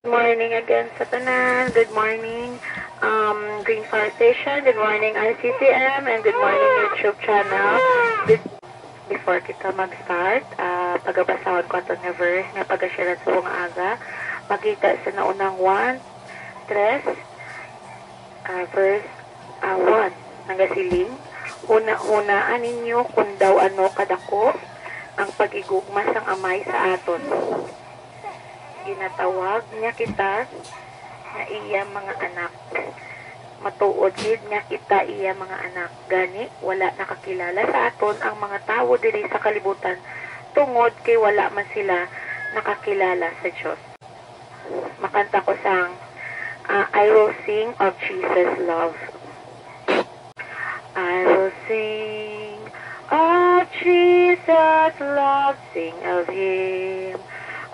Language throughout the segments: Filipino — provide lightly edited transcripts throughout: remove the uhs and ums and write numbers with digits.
Morning again sa tanan. Good morning, Green Fire Station. Good morning, RCCM. And good morning, YouTube channel. Before kita mag-start, pagabasahon ko ito nga verse nga pag-share sa mga aga. Makita sa naunang 1, 3, verse 1. Nagasiling. Una-unaan ninyo kung daw ano kadako ang pag-igugma sang amay sa aton. Ginatawag niya kita na iya mga anak. Matuod gid nga kita iya mga anak. Gani wala nakakilala sa aton ang mga tawo diri sa kalibutan tungod kay wala man sila nakakilala sa Dios. Makanta ko sang I will sing of Jesus' love. I will sing of Jesus' love, sing of Him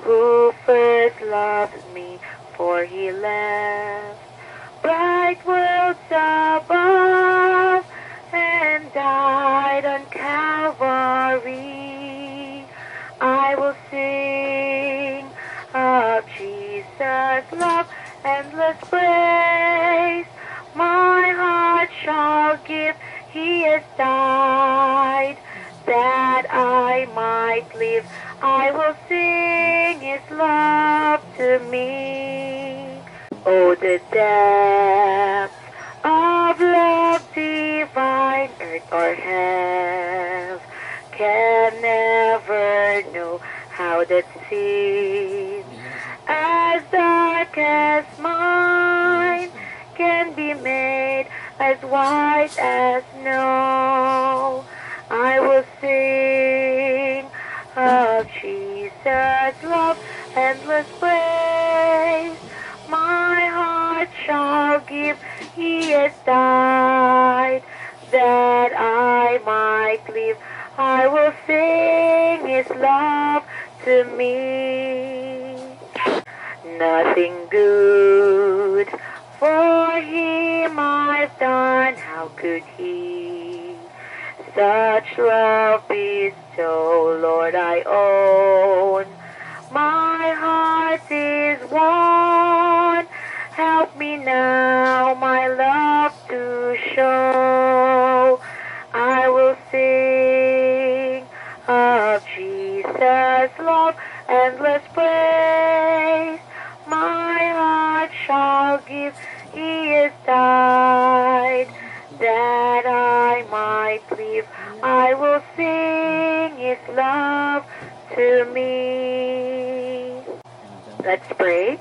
who first loved me, for He left bright worlds above and died on Calvary. I will sing of Jesus' love, endless praise. My heart shall give. He has died that I might live. I will sing His love to me. Oh, the depths of love divine, earth or heaven can never know how that seems as dark as mine can be made as white as snow. I will sing of Jesus' love, endless praise. My heart shall give. He has died that I might live. I will sing His love to me. Nothing good for Him I've done. How could He such love bestow? Lord, I own my heart is one. Help me now my love to show. I will sing of Jesus' love, endless praise. My heart shall give. He has died that I might live. I will sing His love to me. Let's pray.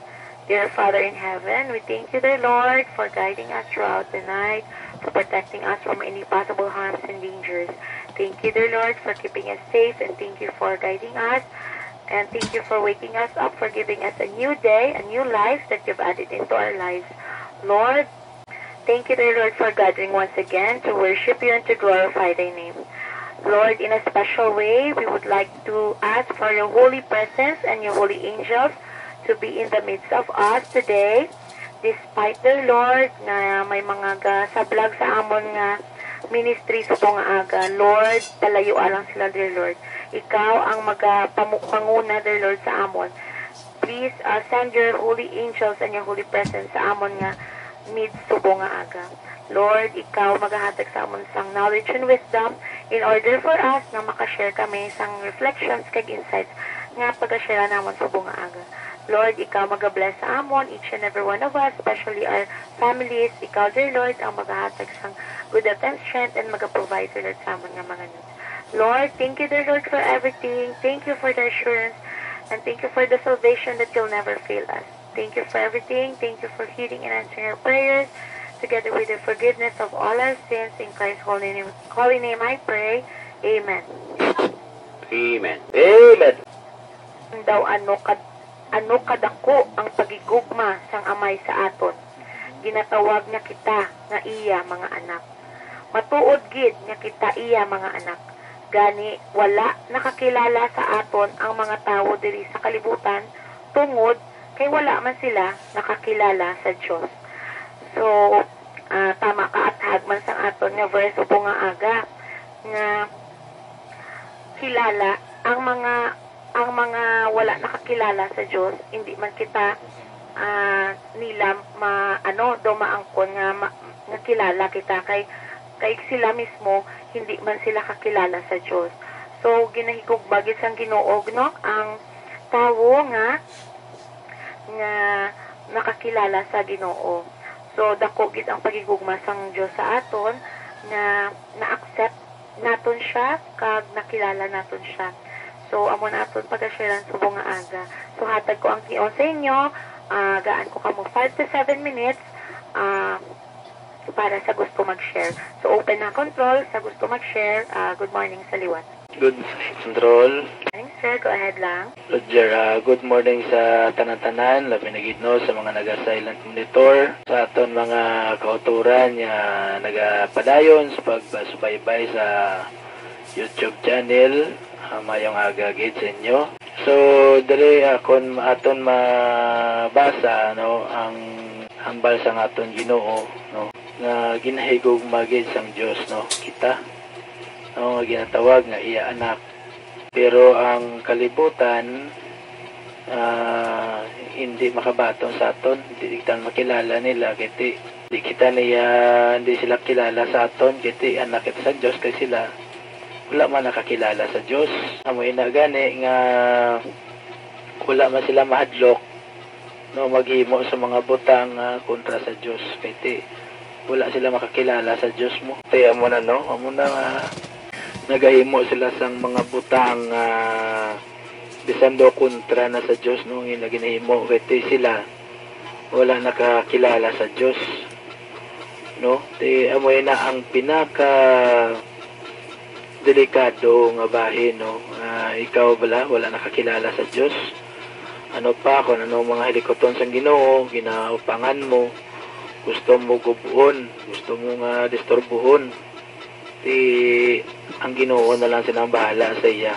Dear Father in heaven, we thank you, dear Lord, for guiding us throughout the night, for protecting us from any possible harms and dangers. Thank you, dear Lord, for keeping us safe, and thank you for guiding us. And thank you for waking us up, for giving us a new day, a new life that you've added into our lives. Lord, thank you, dear Lord, for gathering once again to worship you and to glorify thy name. Lord, in a special way, we would like to ask for your holy presence and your holy angels to be in the midst of us today. Despite, dear Lord, na may mga sablag sa amon nga ministry sa nga aga. Lord, palayo lang sila, dear Lord. Ikaw ang magpanguna, dear Lord, sa amon. Please send your holy angels and your holy presence sa amon nga mid-subo nga aga. Lord, ikaw maghahatag sa amon sang knowledge and wisdom in order for us na makashare kami sang reflections kag insights nga pag-share namon subo nga aga. Lord, ikaw mag-bless sa amon, each and every one of us, especially our families. Ikaw, dear Lord, ang maghahatag sang good health and strength and mag-provide, dear Lord, sa amon nga mga needs. Lord, thank you, dear Lord, for everything. Thank you for the assurance, and thank you for the salvation that you'll never fail us. Thank you for everything. Thank you for hearing and answering our prayers, together with the forgiveness of all our sins. In Christ's holy name I pray. Amen. Amen. Amen. Daw ano kadako ang pagigugma sang amay sa aton. Ginatawag niya kita nga iya mga anak. Matuod gid nga kita iya mga anak. Gani wala nakakilala sa aton ang mga tawo diri sa kalibutan tungod kay wala man sila nakakilala sa Dios. So tama ka at hagman sang aton nga verse upo nga aga nga kilala ang mga wala nakakilala sa Diyos, hindi man kita nila dumaangkon nga kilala kita kay sila mismo hindi man sila kakilala sa Dios. So ginahigog bagit sang Ginoo no ang tawo nga nakakilala sa Ginoo. So dako gid ang pagigugma sang Dios sa aton na na-accept naton siya kag nakilala naton siya. So amo naton pag-sharean subong nga aga. So hatag ko ang kion sa inyo, gaan ko kamo 5 to 7 minutes para sa gusto mag-share. So open na control sa gusto mag-share. Good morning sa liwat. Good control. Morning sir, go ahead lang. Roger, good morning sa tanan-tanan, labi na gid no sa mga naga-silent monitor, sa aton mga kauturan nga nagapadayon sa pagsubaybay sa YouTube channel. Mayong aga gid sa inyo. So diri akon aton mabasa no ang hambal sang aton Ginoo no nga ginahigog magid sang Dios no kita no nga ginatawag nga iya anak. Pero ang kalibutan hindi makabaton sa aton, hindi kita makilala nila kiti di kita niya hindi sila kilala sa aton kiti anak kita sa Dios kay sila wala man nakakilala sa Dios. Amoy na gani nga wala man sila mahadlok no maghimo sa mga butang kontra sa Dios kiti wala sila makakilala sa Dios mo. Kaya mo na no amo na nagahimo sila sang mga butang bisan do kontra na sa Dios no nga ginahimo kiti sila wala nakakilala sa Dios no. Ti amoy na ang pinaka delikado nga bahin no. Ikaw bala wala nakakilala sa Dios, ano pa kung ano mga hilikoton sang Ginoo ginaupangan mo, gusto mo gubuon, gusto mo nga disturbuhon, ti ang Ginoo na lang sinang bahala sa iya.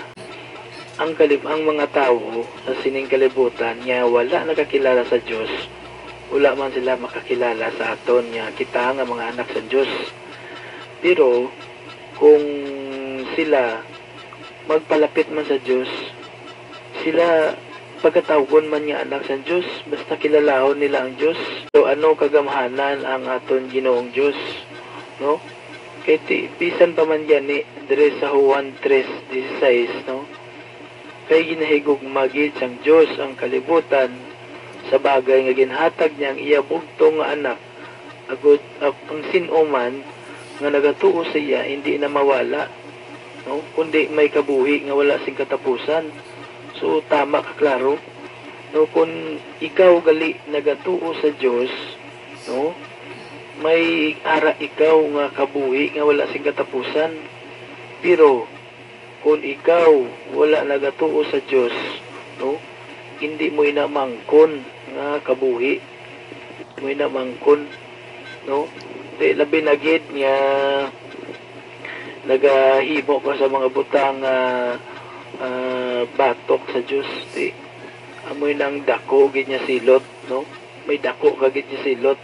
Ang mga tao sa sining kalibutan nga wala nakakilala sa Dios, wala man sila makakilala sa aton nga kita nga mga anak sa Dios. Pero kung sila magpalapit man sa Dios, sila pagkatawgon man nga anak sa Dios, basta kilalahon nila ang Dios. So ano kagamhanan ang aton Ginoong Dios no? Kay bisan pa man gani dire sa Juan 3:16 no, kay ginahigog magid sang Dios ang kalibutan sa bagay nga ginhatag niya ang iya bugtong nga anak agud ang sin-o man nga nagatuo sa iya hindi na mawala no, kundi may kabuhi nga wala sing katapusan. So tama ka klaro no, kung ikaw gali nagatuo sa Dios no, may ara ikaw nga kabuhi nga wala sing katapusan. Pero kung ikaw wala nagatuo sa Dios no, hindi mo inamangkon nga kabuhi, mo inamangkon no. Di labi na gid nga nagahimo ka sa mga butang batok sa Dios, di amoy nang dako gid niya silot no, may dako ka gid niya silot.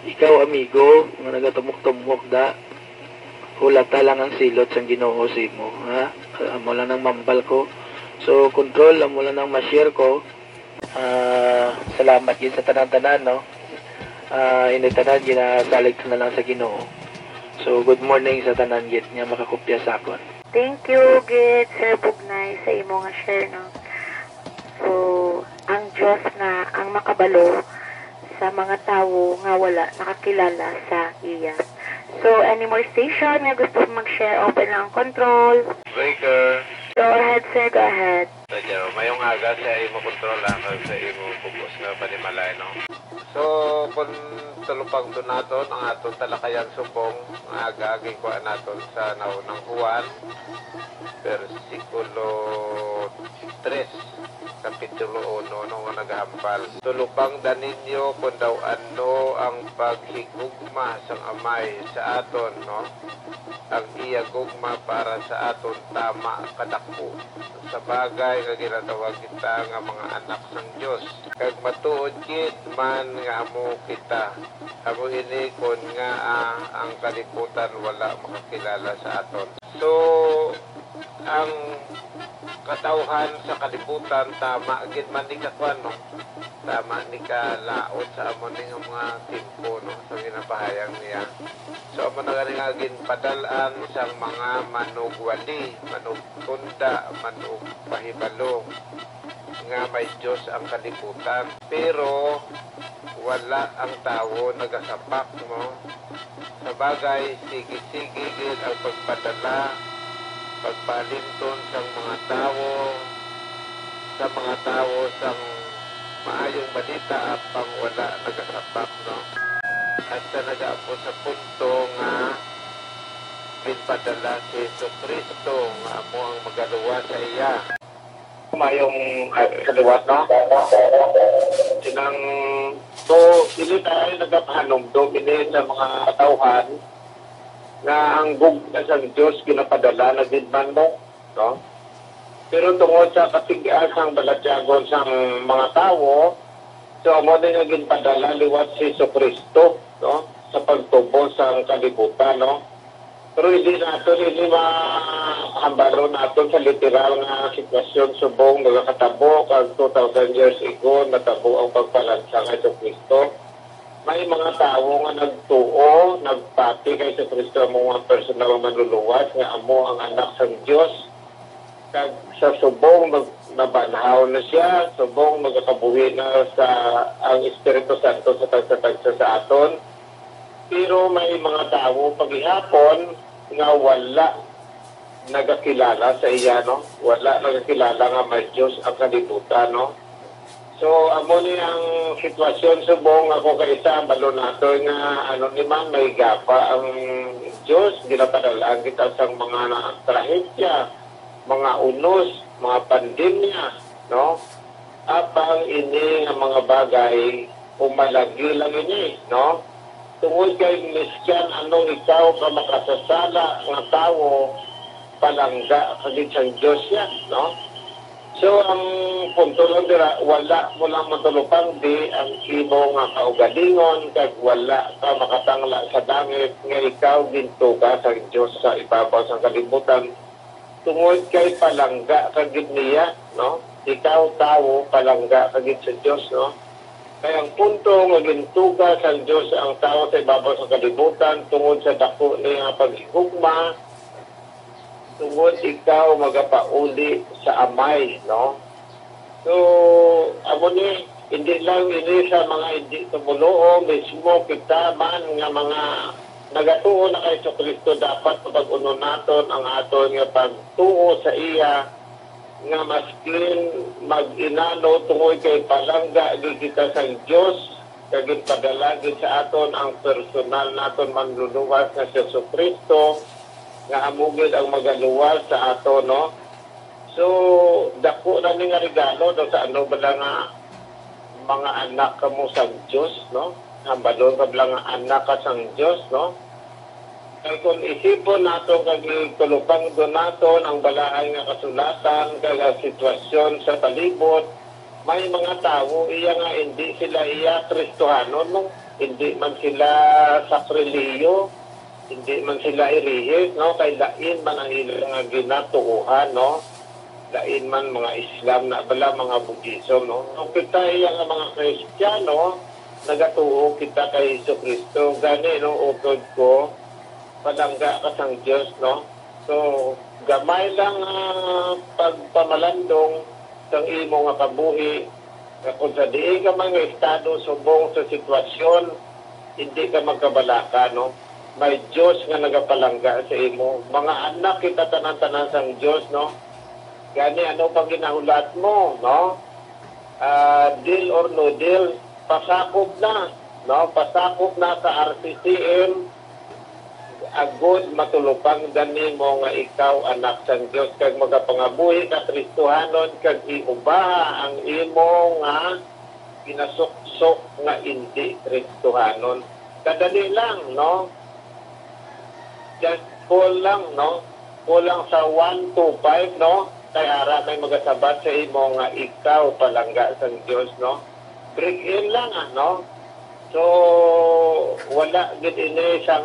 Ikaw amigo nga nagatumok-tumok da, hulata lang ang silot sang Ginoo sa imo ha. Amo lang nang mambal ko. So control amo lang nang ma-share ko. Salamat gid sa tanan-tanan no. Initanan ginasalig na lang sa Ginoo. So good morning sa tanan gid nga makakopya sa akon. Thank you gid Sir Bugnay sa imo nga share no. So ang Dios na ang makabalo sa mga tawo nga wala nakakilala sa iya. So any more station nga gusto mag-share, open lang ang control. Breaker. Go ahead sir, go ahead. Sadya, mayong aga sa imo kontrol lang sa imo pupos nga panimalay no. So kung tulupang doon natin ang aton talakayan subong aga aging kuha natin sa naunang Juan versikulo 3 kapitulo 1 no nga naghambal. Tulupang daninyo kung daw ano ang paghigugma sang amay sa aton no, ang iya gugma para sa aton tama kadako sa bagay nga ginatawag kita nga mga anak sang Dios. Kag matuod gid man nga amo kita, amo ini kon nga ang kalibutan wala makakilala sa aton. So ang katawhan sa kalibutan tama gid man ni kakwan no, tama ni ka laot sa amon ning mga timpo no sa ginapahayag niya. So amo na gani nga ginpadalan sang mga manugwali, manugtunda, manugpahibalo nga may Diyos ang kalibutan. Pero wala ang tao nagasapak mo. Sa bagay, sige-sige gid ang pagpadala, pagpalinton sang mga tao, sa mga tao sang maayong balita apang wala nagasapak, no? At sa nag-apo sa punto nga ginpadala si Jesucristo nga amo ang magaluwa sa iya. Mayong kaliwat, no? Sinang so, hindi tayo nagapahanong domine sa mga tauhan na ang gugna sa Diyos ginapadala na dinman mo, no? Pero tungod sa katigasang balatyagon sa mga tao, so amo din nga ginpadala liwat si Jesucristo, no? Sa pagtubo sa kalibutan, no? Pero hindi mahambalo natin sa literal na sitwasyon subong nagkatabo kag 2,000 years ago natabo ang pagpalansa kay Jesucristo. May mga tao nga nagtuo, nagpati kay Jesucristo ang mga personal manluluwas nga amo ang anak sa Diyos. Kag sa subong nabanhaw na siya, subong magkakabuhi na sa ang Espiritu Santo sa tagsa sa aton. Pero may mga tao paghihapon nga wala nagakilala sa iya, no? Wala nagakilala nga may Diyos ang kalibutan, no? So, amo ni ang sitwasyon subong ako kaisa, balo nato nga ano ni man may gapa ang Diyos, ginapadalaan kita sa mga trahedya, mga unos, mga pandemya, no? Apang ini nga mga bagay, umalagi lang ini, no? Tungod kay miskan anong ikaw ka makasasala ng tao palangga kagid sa Diyos yan, no? So ang punto lang dira, wala mo lang matulupang di ang imo nga kaugalingon kag wala ka makatangla sa langit nga ikaw gintuga sa Diyos sa ibabaw sa kalibutan. Tungod kay palangga kagid niya, no? Ikaw tao palangga kagid sa Diyos, no? Kaya ang punto nga gintuga sa Diyos ang tao sa ibabaw sa kalibutan tungod sa dako niya paghigugma, tungod ikaw magapauli sa amay, no? So, amo ni, hindi lang ini sa mga hindi tumuloo, mismo kita man nga mga nagatuo na kay Jesucristo dapat pag-uno naton ang aton nga pagtuo sa iya nga maskin mag-inano tungod kay palangga di kita sa Diyos kagin padala gid sa aton ang personal naton manluluwas nga si Jesucristo nga amugid ang magaluwas sa aton, no? So dako na ni nga regalo do sa ano bala nga mga anak kamo sa Diyos, no? Ang balon ka bala nga anak ka sa Diyos, no? Kaya kung isipon nato kag tulupang doon nato ang balaay nga kasulatan kag sitwasyon sa palibot, may mga tao iya nga hindi sila iya Kristohanon, no? Hindi man sila sakriliyo, hindi man sila irihis, no? Kay lain man ang ilang ginatuuhan, no? Lain man mga Islam na bala mga Budismo, no? So kita iya nga mga Kristiyano nagatuo kita kay Jesucristo gani, no? Utod ko palangga ka sang Diyos, no? So, gamay lang pagpamalandong sang imo nga kabuhi. Kung sa di ka mga estado subong sa sitwasyon, hindi ka magkabalaka, no? May Diyos nga nagapalangga sa imo. Mga anak kita tanan-tanan sang Diyos, no? Gani, ano pang ginahulat mo, no? Deal or no deal, pasakop na, no? Pasakop na sa RCCM, agod matulupang gani mo nga ikaw anak sa Diyos kag magapangabuhi ka Kristohanon kag iubaha ang imo nga ginasuksok nga hindi Kristohanon. Kadali lang, no? Just call lang, no? Kulang sa 125, no? Kaya ara may magasabat sa imo nga ikaw palangga sa Diyos, no? Break in lang, no? So, wala gid ini sang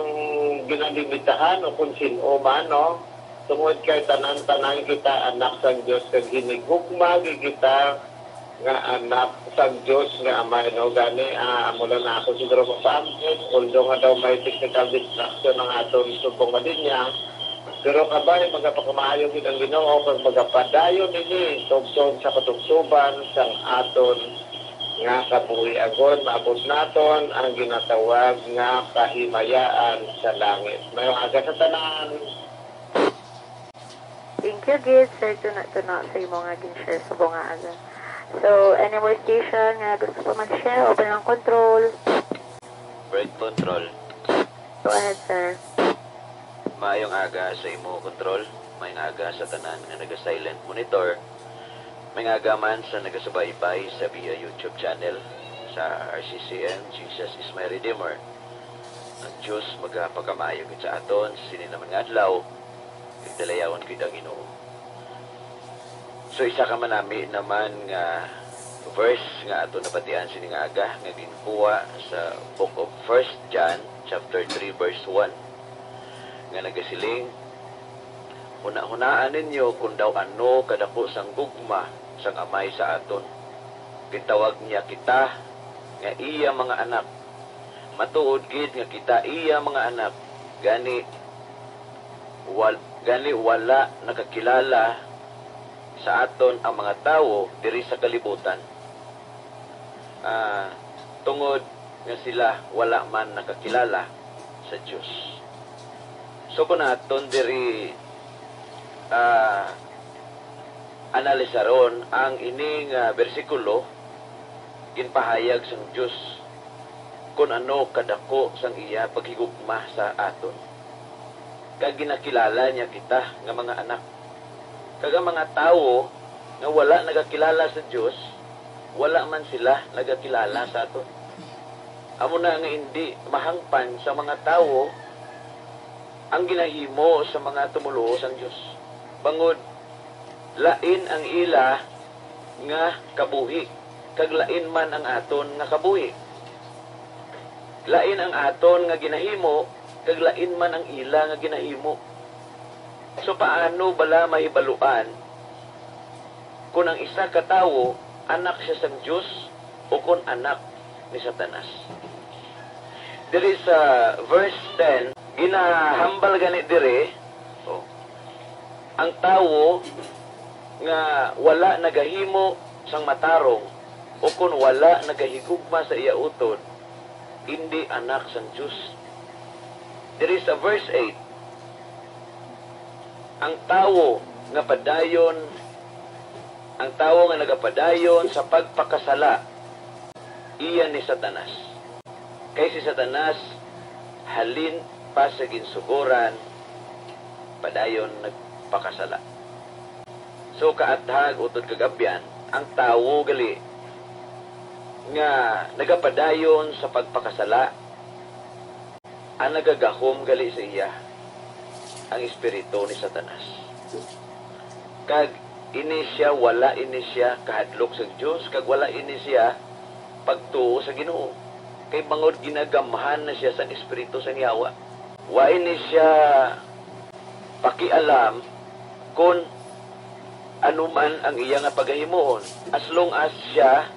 ginalimitahan o kung sino man, no? Tungod kay tanan-tanan kita anak sa Diyos kag hinigugma kita nga anak sa Diyos nga amay no gani mula na ako siguro mapaamit although nga daw may technical distraction ng aton subong nga din niya pero kabay magapakamayo gid ang Ginoo kag magapadayon nini tugtog sa katugtuban sang aton nga kabuhi agon maabot naton ang ginatawag nga kahimayaan sa langit. Mayo aga sa tanan. Thank you, Gid, sir. Tuna sa imo nga gin-share sa bunga aga. So, any more station nga gusto pa mag-share? Open ang control. Break control. Go ahead, sir. Maayong aga sa imo control. Maayong aga sa tanan nga naga-silent monitor. May aga man sa nagasubaybay sa via YouTube channel sa RCCM, Jesus is my Redeemer. Ang Diyos magapagamayo sa aton, sini naman nga adlaw, dalayawan ko ang Ginoo. So isa ka man nami naman nga verse nga ato napatian sini nga aga nga ginkuha sa Book of 1 John chapter 3 verse 1 nga nagasiling hunaan ninyo kung daw ano kadako sang gugma sang amay sa aton. Kitawag niya kita nga iya mga anak. Matuod gid nga kita iya mga anak. Gani wala nakakilala sa aton ang mga tao diri sa kalibutan. Tungod nga sila wala man nakakilala sa Dios. So kung aton diri analisaron ang ining bersikulo ginpahayag sang Dios kung ano kadako sang iya paghigugma sa aton. Kag ginakilala niya kita nga mga anak. Kag mga tao nga wala nagakilala sa Dios, wala man sila nagakilala sa aton. Amo na nga hindi mahangpan sa mga tao ang ginahimo sa mga tumuluo sang Dios. Bangod lain ang ila nga kabuhi, kag lain man ang aton nga kabuhi. Lain ang aton nga ginahimo, kag lain man ang ila nga ginahimo. So paano bala mahibaluan kung ang isa ka tawo anak siya sa Diyos o kung anak ni Satanas? Diri sa verse 10, ginahambal ganit dire, ang tawo nga wala nagahimo sang matarong o kung wala nagahigugma sa iya utod, hindi anak sang Diyos. Diri sa verse 8, ang tawo nga nagapadayon sa pagpakasala, iya ni Satanas. Kay si Satanas halin pa sa ginsugoran, padayon nagpakasala. So kaathag utod kagabyan, ang tawo gali nga nagapadayon sa pagpakasala, ang nagagahom gali sa iya ang espiritu ni Satanas. Kag ini siya wala ini siya kahadlok sa Dios, kag wala ini siya pagtuo sa Ginoo. Kay bangod ginagamahan na siya sa espiritu sa Yawa. Wa ini siya pakialam kung anuman ang iya nga pagahimuon, as long as siya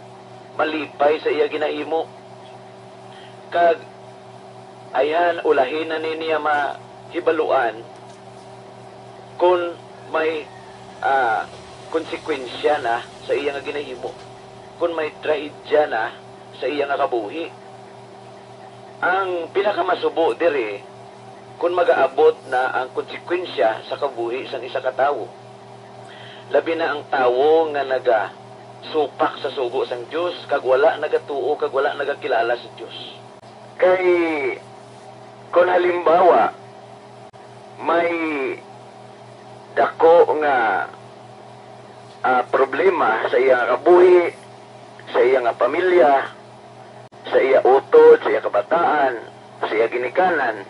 malipay sa iya ginahimo. Kag ayan ulahin na niya mahibaluan kung may konsekwensya na sa iya nga ginahimo, kung may trahedya na sa iya nga kabuhi. Ang pinakamasubo diri kung magaabot na ang konsekwensya sa kabuhi sang isa ka tawo. Labi na ang tawo nga supak sa sugo sang Dios, kag wala nagatuo, kag wala nagakilala sa Dios. Kay kung halimbawa may dako nga problema sa iya kabuhi, sa iya nga pamilya, sa iya utod, sa iya kabataan, sa iya ginikanan,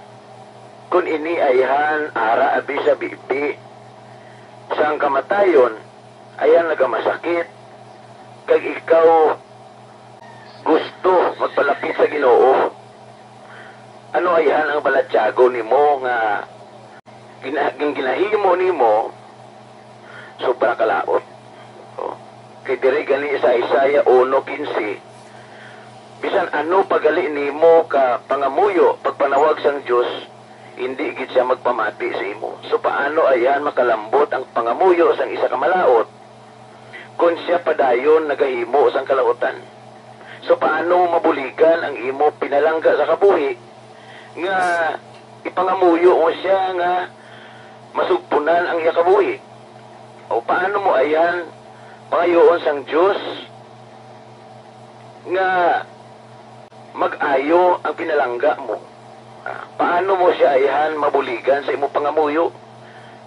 kung ini ayhan ara abi sa bibi sang kamatayon, ayan nagamasakit, kag ikaw gusto magpalapit sa Ginoo, ano ayhan ang balatyago nimo nga ginahimo nimo sobra kalaot. Kay diri gani sa Isaiah 1:15, bisan ano pagali nimo ka pangamuyo pagpanawag sang Dios, hindi gid siya magpamati sa imo. So paano ayan makalambot ang pangamuyo sang isa ka malaot kung siya padayon nagahimo sang kalautan? So paano mabuligan ang imo pinalangga sa kabuhi nga ipangamuyo mo siya nga masugpunan ang iya kabuhi? O paano mo ayan pangayoon sang Dios nga mag-ayo ang pinalangga mo? Paano mo siya ayahan mabuligan sa imo pangamuyo?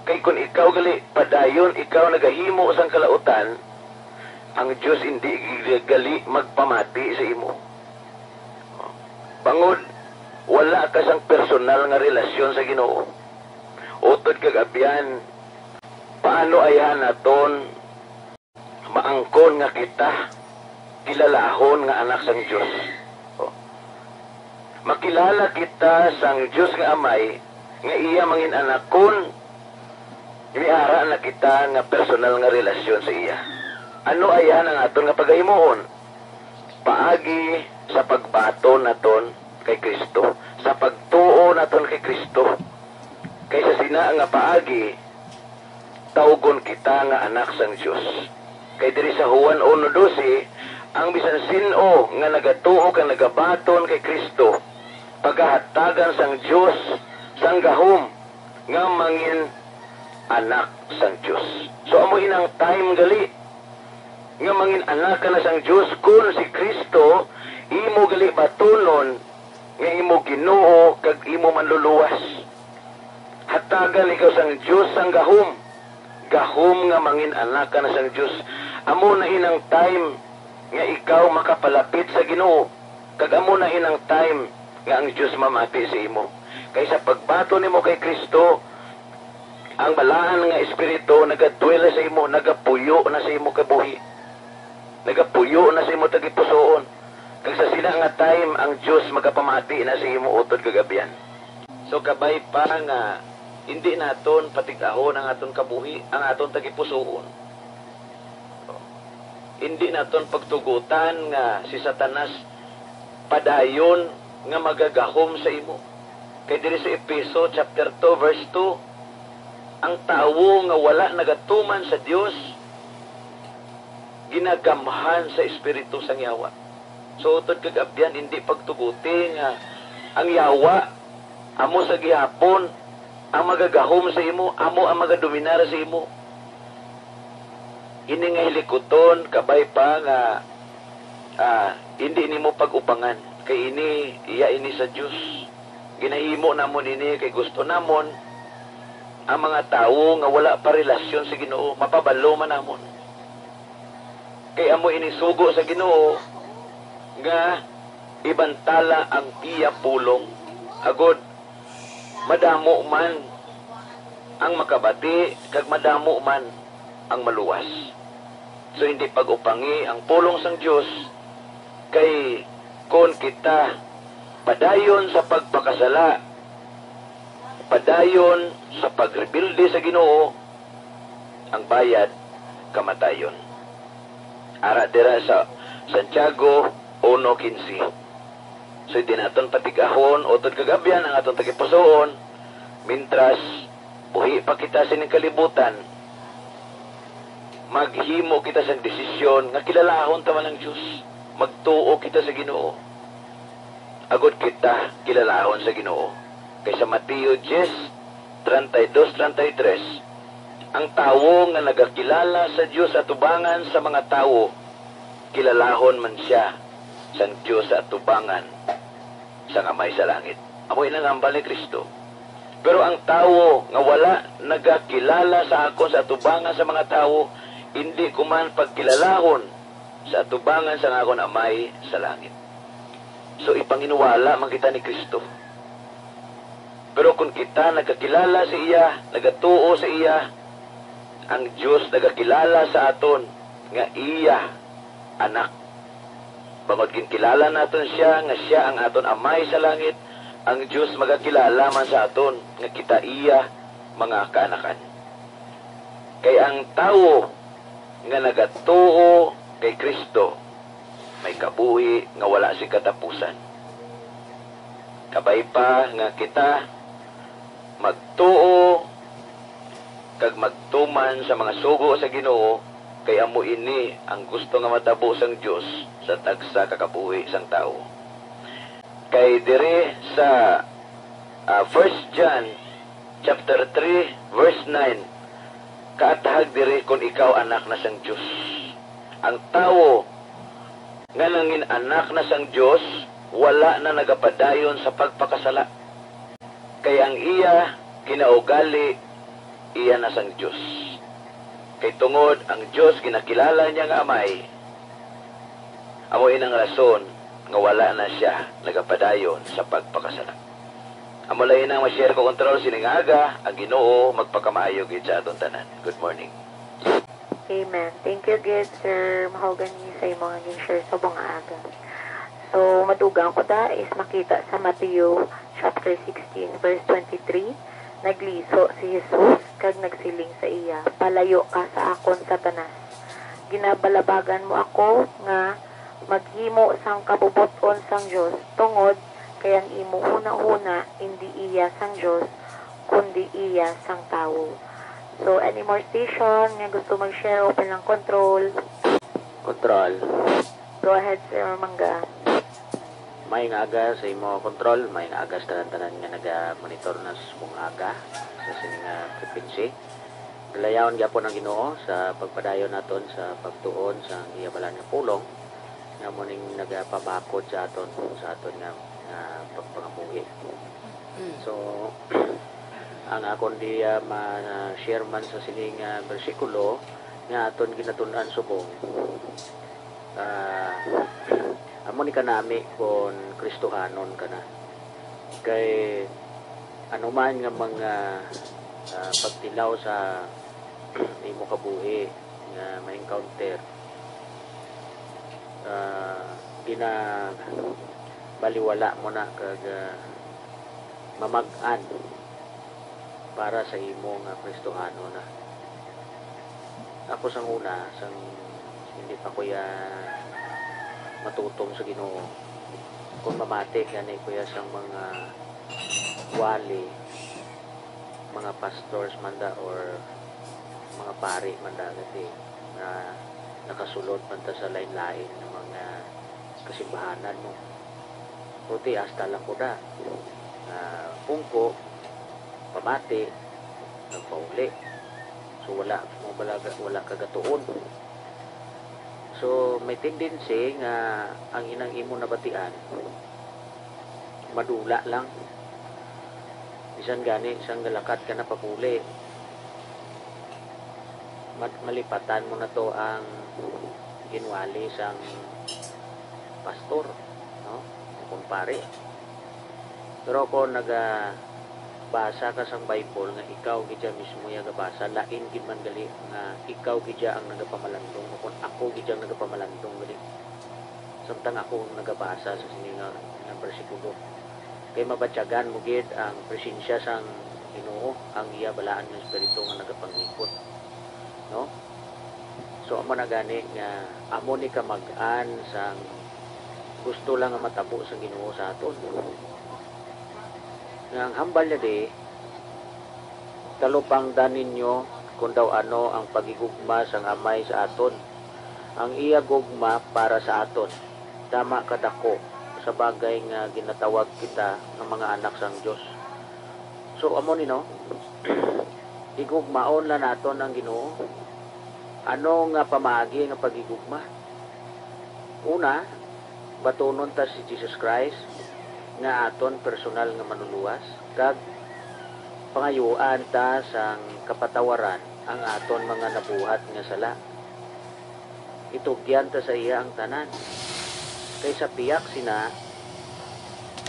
Kay kung ikaw gali padayon, ikaw nagahimo sang kalautan, ang Diyos hindi gali magpamati sa imo. Bangod, wala ka sang personal nga relasyon sa Ginoo. Utod kagabyan, paano ayahan naton maangkon nga kita kilalahon nga anak sang Diyos? Makilala kita sang Diyos nga Amay nga iya mangin anakon, imiara na kita nga personal nga relasyon sa iya. Ano ayan ang aton nga pagahimoon? Paagi sa pagbaton naton kay Kristo, sa pagtuo naton kay Kristo. Kaysa sina nga paagi tawgon kita nga anak sang Diyos. Kay diri sa Juan 1:12, ang bisan sino nga nagatuo kang nagabaton kay Kristo, pagahatagan sang Diyos sang gahom nga mangin anak sang Diyos. So amo inang time gali nga mangin anak ka na sang Diyos kung si Kristo imo gali batunon nga imo Ginoo kag imo manluluwas. Hatagan ikaw sang Diyos sang gahom nga mangin anak ka na sang Diyos. Amo na inang time nga ikaw makapalapit sa Ginoo, kag amo na inang time nga ang Diyos mamati sa imo. Kaysa pagbato nimo kay Kristo, ang balaan nga espiritu nagadwela sa imo, nagapuyo na sa imo kabuhi, nagapuyo na sa imo tagipusoon. Kag sa sila nga time ang Diyos magapamati na sa imo utod kagabian. So kabay pa nga hindi naton patigahon ang aton kabuhi, ang aton tagipusoon. Hindi naton pagtugutan nga si Satanas padayon nga magagahom sa imo. Kay diri sa Efeso chapter 2 verse 2, ang tawo nga wala nagatuman sa Dios ginagamhan sa espiritu sang yawa. So utod kagabyan hindi pagtuguti nga ang yawa amo sa gihapon ang magagahom sa imo, amo ang magadominar sa imo. Ini nga hilikuton kabay pa nga hindi nimo pag-upangan. Kay ini, iya ini sa Diyos. Ginahimo namon ini kay gusto namon ang mga tao nga wala pa relasyon sa Ginoo, mapabalo man namon. Kay amo ini sugo sa Ginoo nga ibantala ang iya pulong. Agod, madamo man ang makabati, kag madamo man ang maluwas. So hindi pag-upangi ang pulong sang Diyos kay kung kita padayon sa pagpakasala, padayon sa pagrebilde sa Ginoo, ang bayad kamatayon. Ara dira sa Santiago 1:15. So hindi naton patigahon o kagabyan ang aton tagipusoon mintras buhi pa kita sining kalibutan, maghimo kita sa desisyon nga kilalahon taman ng Diyos, magtuo kita sa Ginoo, agod kita kilalahon sa Ginoo. Kaysa Mateo 10:32-33, ang tawo nga nagakilala sa Diyos at tubangan sa mga tawo, kilalahon man siya sa Diyos at tubangan sa Amay sa langit. Amoy nang hambal ni Kristo. Pero ang tawo nga wala nagakilala sa akon sa atubangan sa mga tawo, hindi ko man pagkilalahon sa atubangan sa akon Amay sa langit. So ipanginuwala man kita ni Kristo. Pero kung kita nagkakilala sa iya, nagatuo sa iya, ang Diyos nagakilala sa aton nga iya anak. Bangod kinkilala naton siya nga siya ang aton Amay sa langit, ang Diyos magakilala man sa aton nga kita iya mga kaanakan. Kay ang tawo nga nagatuo kay Kristo may kabuhi nga wala si katapusan. Kabay pa nga kita magtuo kag magtuman sa mga sugo sa Ginoo kay amo ini ang gusto nga matabo sang Dios sa tagsa kakabuhi sang tao. Kay dire sa 1 John chapter 3 verse 9 kaatahag dire kung ikaw anak na sang Dios. Ang tao nga nangin anak na sang Dios wala na nagapadayon sa pagpakasala. Kay ang iya kinaugali iya na sang Dios. Kay tungod ang Dios ginakilala niya nga amay. Amo inang rason nga wala na siya nagapadayon sa pagpakasala. Amo lain ang ma-share ko kontrol sining aga ang Ginoo magpakamaayo gid sa aton tanan. Good morning. Amen. Thank you, good Sir Mahogany, sa imong share sa buong aga. So, madugang ko da is makita sa Mateo chapter 16 verse 23. Nagliso si Jesus kag nagsiling sa iya, palayo ka sa akon Satanas. Ginabalabagan mo ako nga maghimo sang kabubuton sang Dios tungod kay ang imo una-una hindi iya sang Dios kundi iya sang tawo. So, any more station nga gusto mag-share, open lang control. Control. Go ahead, Sir Mangga. May nga aga sa imo control, may nga aga sa tanan nga naga-monitor na sa mong aga sa sining frequency. Galayaon gyapon ang Ginoo sa pagpadayon naton sa pagtuon sa iyabalan nga pulong nga muning nagapabakod sa aton nga pagpangabuhi. So ang akon di ma-share man sa sining bersikulo nga aton ginatun-an subong. Amo ni kanami kon Kristohanon kana. Kay anuman nga mga pagtilaw sa imo kabuhi nga ma-encounter baliwala mo na kag mamag-an para sa imo nga Kristohano na. Ako sang una, sang hindi pa kuya matutong sa Ginoo. Kung mamati ganay kuya sang mga wali, mga pastors manda or mga pari manda gati na nakasulod man ta sa lain-lain ng mga kasimbahanan mo. Puti hasta lang ko na. Pungko pamati nagpauli, so wala kagatuon. So may tendency nga ang inang imo nabatian madula lang, bisan gani isang galakad ka na papuli malipatan mo na to ang ginwali sang pastor, no, kumpare. Pero kung basa ka sang Bible nga ikaw gidya mismo ya gabasa, lain gid man gali nga ikaw gidya ang nagapamalandong kung ako gidya ang nagapamalandong gali samtang ako ang nagabasa sa sining nga bersikulo. Kay mabatyagan mo gid ang presensya sang Ginoo, ang iya balaan ng espiritu nga nagapangikot, no? So amo na gani nga amo ni ka mag-an sang gusto lang nga matabo sa Ginoo sa aton. Ang hambal niya di talupangdan ninyo kung daw ano ang pagigugma sang amay sa aton, ang iya gugma para sa aton, tama kadako sa bagay nga ginatawag kita ng mga anak sang Dios. So amo ni no igugmaon la naton ang Ginoo. Ano nga pamaagi nga pagigugma? Una, batunon ta si Jesus Christ nga aton personal nga manuluwas kag pangayuan ta sang kapatawaran ang aton mga nabuhat nga sala. Itugyan ta sa iya ang tanan. Kay sa piyak sina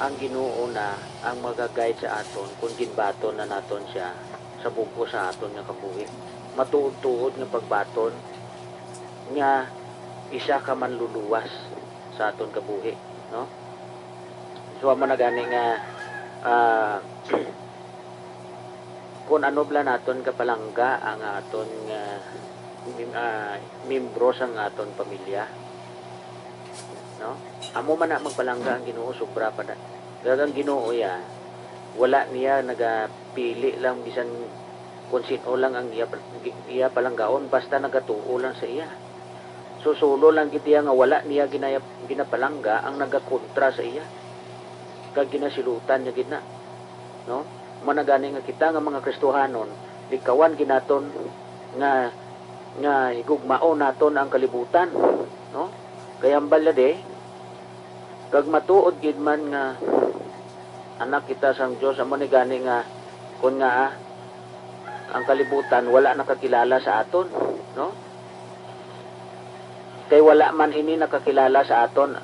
ang Ginoo na ang magagayad sa aton kung ginbaton na naton siya sa buko sa aton nga kabuhi. Matuod-tuod nga pagbaton nga isa ka manluluwas sa aton kabuhi, no? So amo na gani nga kung ano bla naton kapalangga ang aton membro sang aton pamilya, no? Amo man na magpalangga ang Ginoo, sobra pa na. Dagang Ginoo ya, wala niya nagapili lang bisan kung sino lang ang iya palanggaon, basta nagatuo lang sa iya. Susulo lang gid iya nga wala niya ginapalangga ang nagakontra sa iya. Kag ginasilutan niya gid na, no? Managani nga kita nga mga Kristohanon, likawan ginaton nga higugmao naton ang kalibutan, no? Kaya balade kag matuod gid man nga anak kita sang Dios, amo ni gani nga kun nga ang kalibutan wala nakakilala sa aton, no? Kay wala man ini nakakilala sa aton,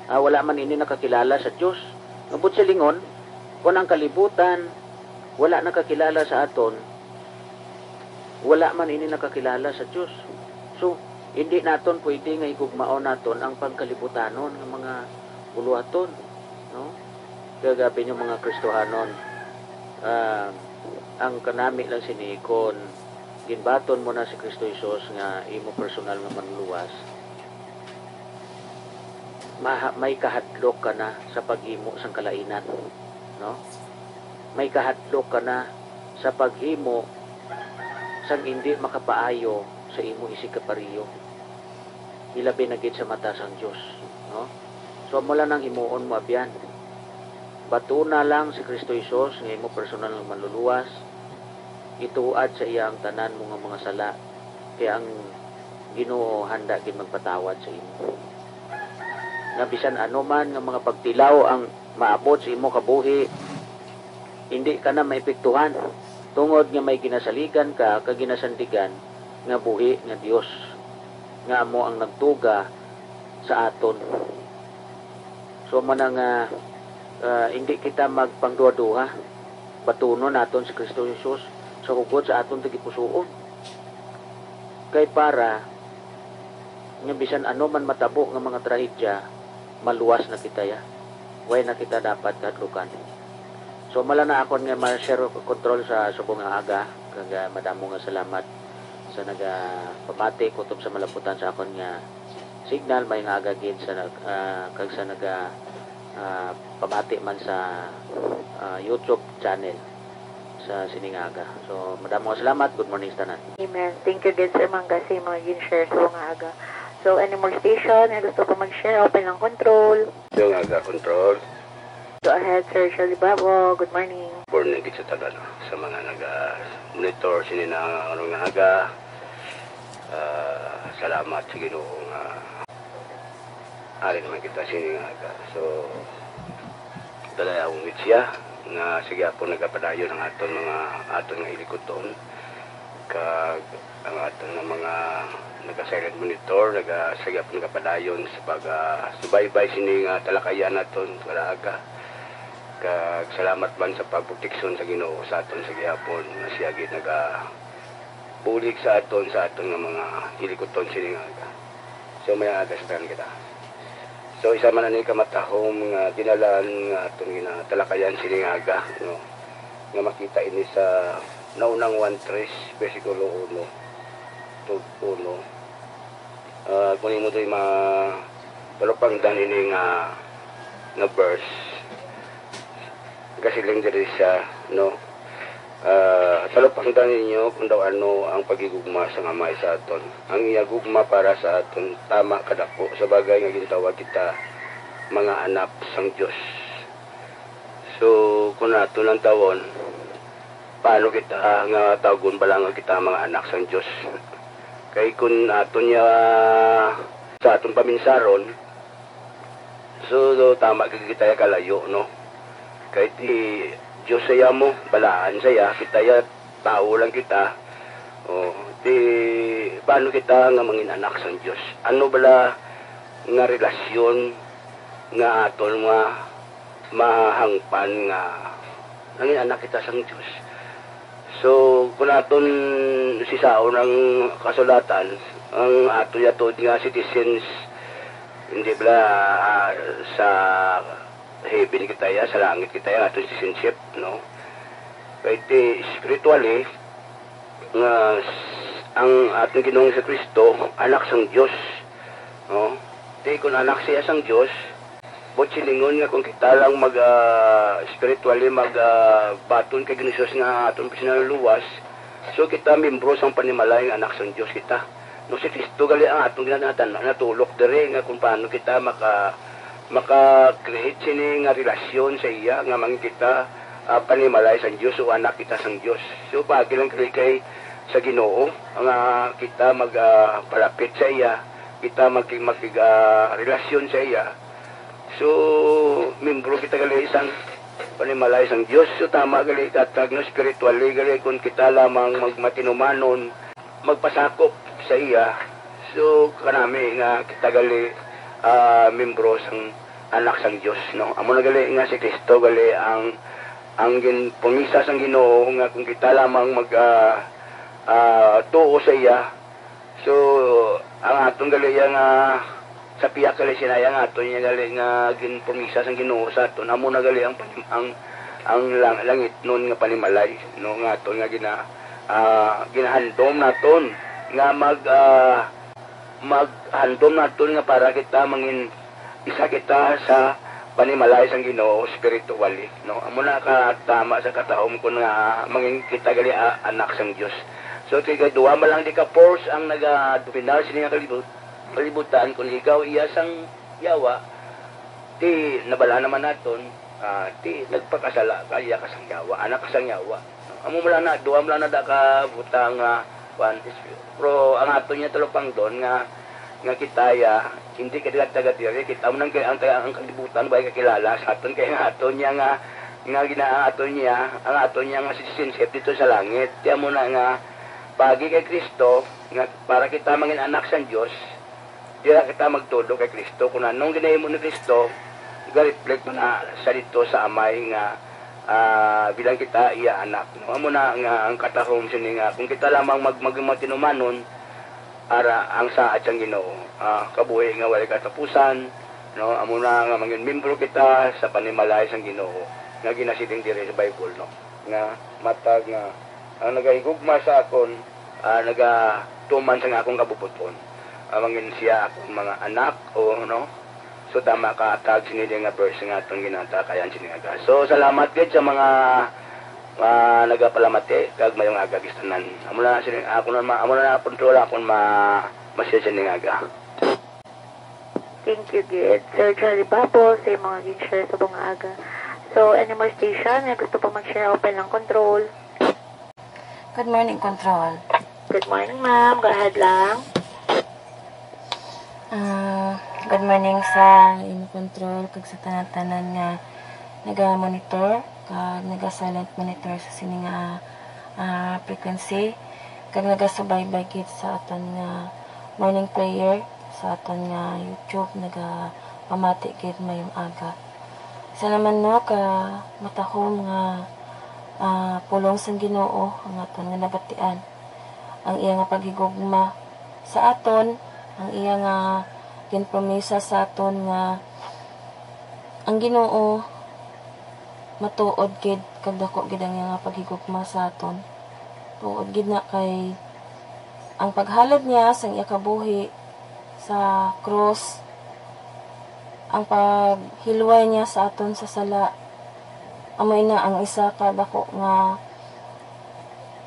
wala man ini nakakilala sa Dios. Ngabot sa lingon, kung ang kalibutan wala nakakilala sa aton, wala man ini nakakilala sa Dios. So, hindi naton pwede nga igugmaon naton ang pagkalibutanon ng mga buluhaton, no? Kagabi yung mga Kristohanon, ang kanami lang sinikon, ginbaton mo na si Kristo Jesus nga imo personal nga manluwas, may kahadlok ka na sa paghimo sang kalainan, no? May kahadlok ka na sa paghimo sang hindi makapaayo sa imo isikapariyo, ilabi na gid sa mata sang Dios, no? So mula nang himuon mo abyan, bato na lang si Kristo Jesus nga imo personal nga manluluwas, ituad sa iya ang tanan mo nga mga sala, kaya ang Ginoo handa gid magpatawad sa imo. Nga bisan ano man nga mga pagtilaw ang maabot sa imo kabuhi, hindi ka na maepektuhan tungod nga may ginasaligan ka kag ginasandigan nga buhi nga Dios nga amo ang nagtuga sa aton. So man nga hindi kita magpangduha-duha, batunon naton si Kristo Jesus sa hugot sa aton tagipusoon, kay para nga bisan ano man matabo nga mga trahedya, maluwas na kita ya. Way na kita dapat kadlukan. So mala na akon nga ma-share control sa subong nga aga, kag madamo nga salamat sa nagapamati kutob sa malaputan sa akon nga signal, may nga aga gid sa kag sa pamati man sa YouTube channel sa Siningaga. So madamo nga salamat. Good morning sa tanan. Amen. Thank you good sir Mangga sa mga gin-share sa mga aga. So, any more station na gusto ko mag-share, open lang control. Yung aga control. Go ahead, Sir Shirley Bravo. Good morning. Born sa tagal sa mga naga-monitor sininang nga aga. Salamat sa Ginoo nga ari naman kita siningaga. So, dalay akong mitsya nga sige po nagapadayon ang aton nga ilikuton. Kag ang aton nga mga naga-silent monitor, nagasagap nagapadayon sa pag-subaybay sining talakayan naton para aga. Kag salamat man sa pagproteksyon sa Ginoo sa aton sa gihapon na siya gid bulig sa aton nga mga hilikoton sining aga. So may aga sa tanan kita. So isa man ani kamatahom nga dinalan nga aton ginatalakayan sining aga, no. Nga makita ini sa naunang 1:3 bersikulo 1 to 1. Kunin mo ito yung palupangdan ini nga verse. Kasi lang diri siya, no? Palupangdan ninyo kung daw ano ang pagigugma sa ngamay sa aton. Ang iyagugma para sa aton, tama kadako. Sa bagay nga gintawag kita mga anak sang Diyos. So, kung nato ng tawon, paano kita nga tawagon ba lang kita mga anak sang Diyos? Kay kung ato niya sa atong paminsaron, so tama kita kalayo, no? Kay ti Diyos saya mo, balaan saya, kita ya tao lang kita. O, di paano kita nga mangin anak sang Diyos? Ano bala nga relasyon nga aton nga mahangpan nga nangin anak kita sang Diyos? So, kung aton si sao ng kasulatan, ang ato yatod nga citizens, hindi bala sa heaven kita ya, sa langit kita ya, ato citizenship, no? Kaya spiritually, nga ang ating Ginoong sa Kristo, anak sang Diyos. No? Di kung anak siya sang Diyos, bot silingon nga kung kita lang spiritually baton kay Ginoos nga atong pinaluluwas, so kita membro sang panimalay nga anak sang Diyos kita. No si Kristo gali ang atong ginanatan natulok dere nga kung paano kita maka-create sini nga relasyon sa iya nga mangin kita panimalay sang Diyos o anak kita sang Diyos. So pagi lang kay sa Ginoo nga kita magpalapit sa iya, kita relasyon sa iya. So membro kita gali isang panimalay sang Diyos. So tama gali katag no spiritually gali kung kita lamang magmatinumanon magpasakop sa iya. So kanami nga kita gali membro sang anak sang Diyos, no. Amo na gali nga si Kristo gali ang pumisa sang Ginoo nga kung kita lamang tuo sa iya. So ang atong gali nga sa piyak gali sinaya nga aton niya gali nga pumisa sang Ginoo sa aton. Amo na gali ang langit nun nga panimalay, no, nga aton nga ginahandom naton nga maghandom naton nga para kita mangin isa kita sa panimalay sang Ginoo spiritually, no. Amo na katama sa kataom ko nga mangin kita gali anak sang Dios. So kay duwa man lang di ka force ang nagadominar sini nga kalibutan kung ikaw iya sang yawa ti nabala naman naton ti nagpakasala kaya ka sang yawa, anak ka sang yawa. Amo mala na duwa man na da ka butang pero ang ato niya talupang doon nga kitaya hindi ka taga-tiri kita mo nang ang kalibutan ba kakilala sa aton kaya nga ato niya nga ginaato niya ang ato niya nga citizenship dito sa langit. Kaya mo na nga pagi kay Kristo nga para kita mangin anak sa Dios, dira kita magtudo kay Kristo kung anong ginahimo ni Kristo ga-reflect mo na sa dito sa amay nga bilang kita iya anak, no. Amo na nga ang katahom sini nga kung kita lamang magmatinumanon ara ang saad sang Ginoo kabuhi nga wala katapusan, no. Amo na nga mangin membro kita sa panimalay sang Ginoo nga ginasiling diri sa Bible, no, nga matag nga ang nagahigugma sa akon nagatuman sa akong kabubuton mangin siya akong mga anak o no. So tama ka tag sinili nga verse nga atong ginatakayan sini nga. So salamat gid sa mga nagapalamati kag mayong aga gistanan. Amo na sini ako na kontrol akon masya sini nga. Thank you, Gid. Sir Charlie Babo, sa mga gin-share sa buong aga. So, any more station na gusto pa mag-share, open lang control. Good morning, control. Good morning, ma'am. Go ahead lang. Good morning sa inyo control kag sa tanan-tanan nga naga-monitor kag naga-silent monitor sa sini nga frequency kag naga-subaybay gid sa aton nga morning prayer sa aton nga YouTube naga-pamati gid mayong aga. Sa naman no ka matahom nga pulong sang Ginoo ang aton nga nabatian. Ang iya nga paghigugma sa aton, ang iya nga ginpromisa sa aton nga ang Ginoo matuod gid kag dako gid ang nga paghigugma sa aton. Tuod gid na kay ang paghalad niya sa iya kabuhi sa cross, ang paghilway niya sa aton sa sala, amoy na ang isa ka dako nga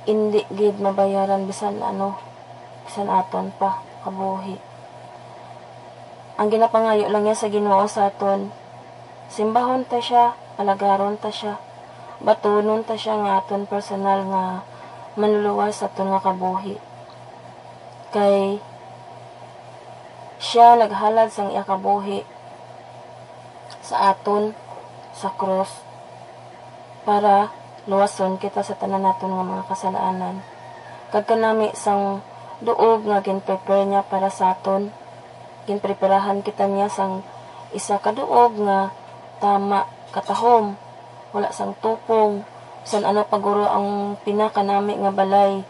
hindi gid mabayaran bisan aton pa kabuhi. Ang ginapangayo lang niya sa Ginoo sa aton, simbahon ta siya, alagaron ta siya, batunon ta siya nga aton personal nga manluluwas sa aton nga kabuhi. Kay siya naghalad sang iya kabuhi sa aton sa cross para luwason kita sa tanan naton nga mga kasalanan. Kag kanami sang duog nga gin-prepare niya para sa aton, ginpreparahan kita niya sang isa ka duog nga tama katahom, wala sang tupong san ano paguro ang pinakanami nga balay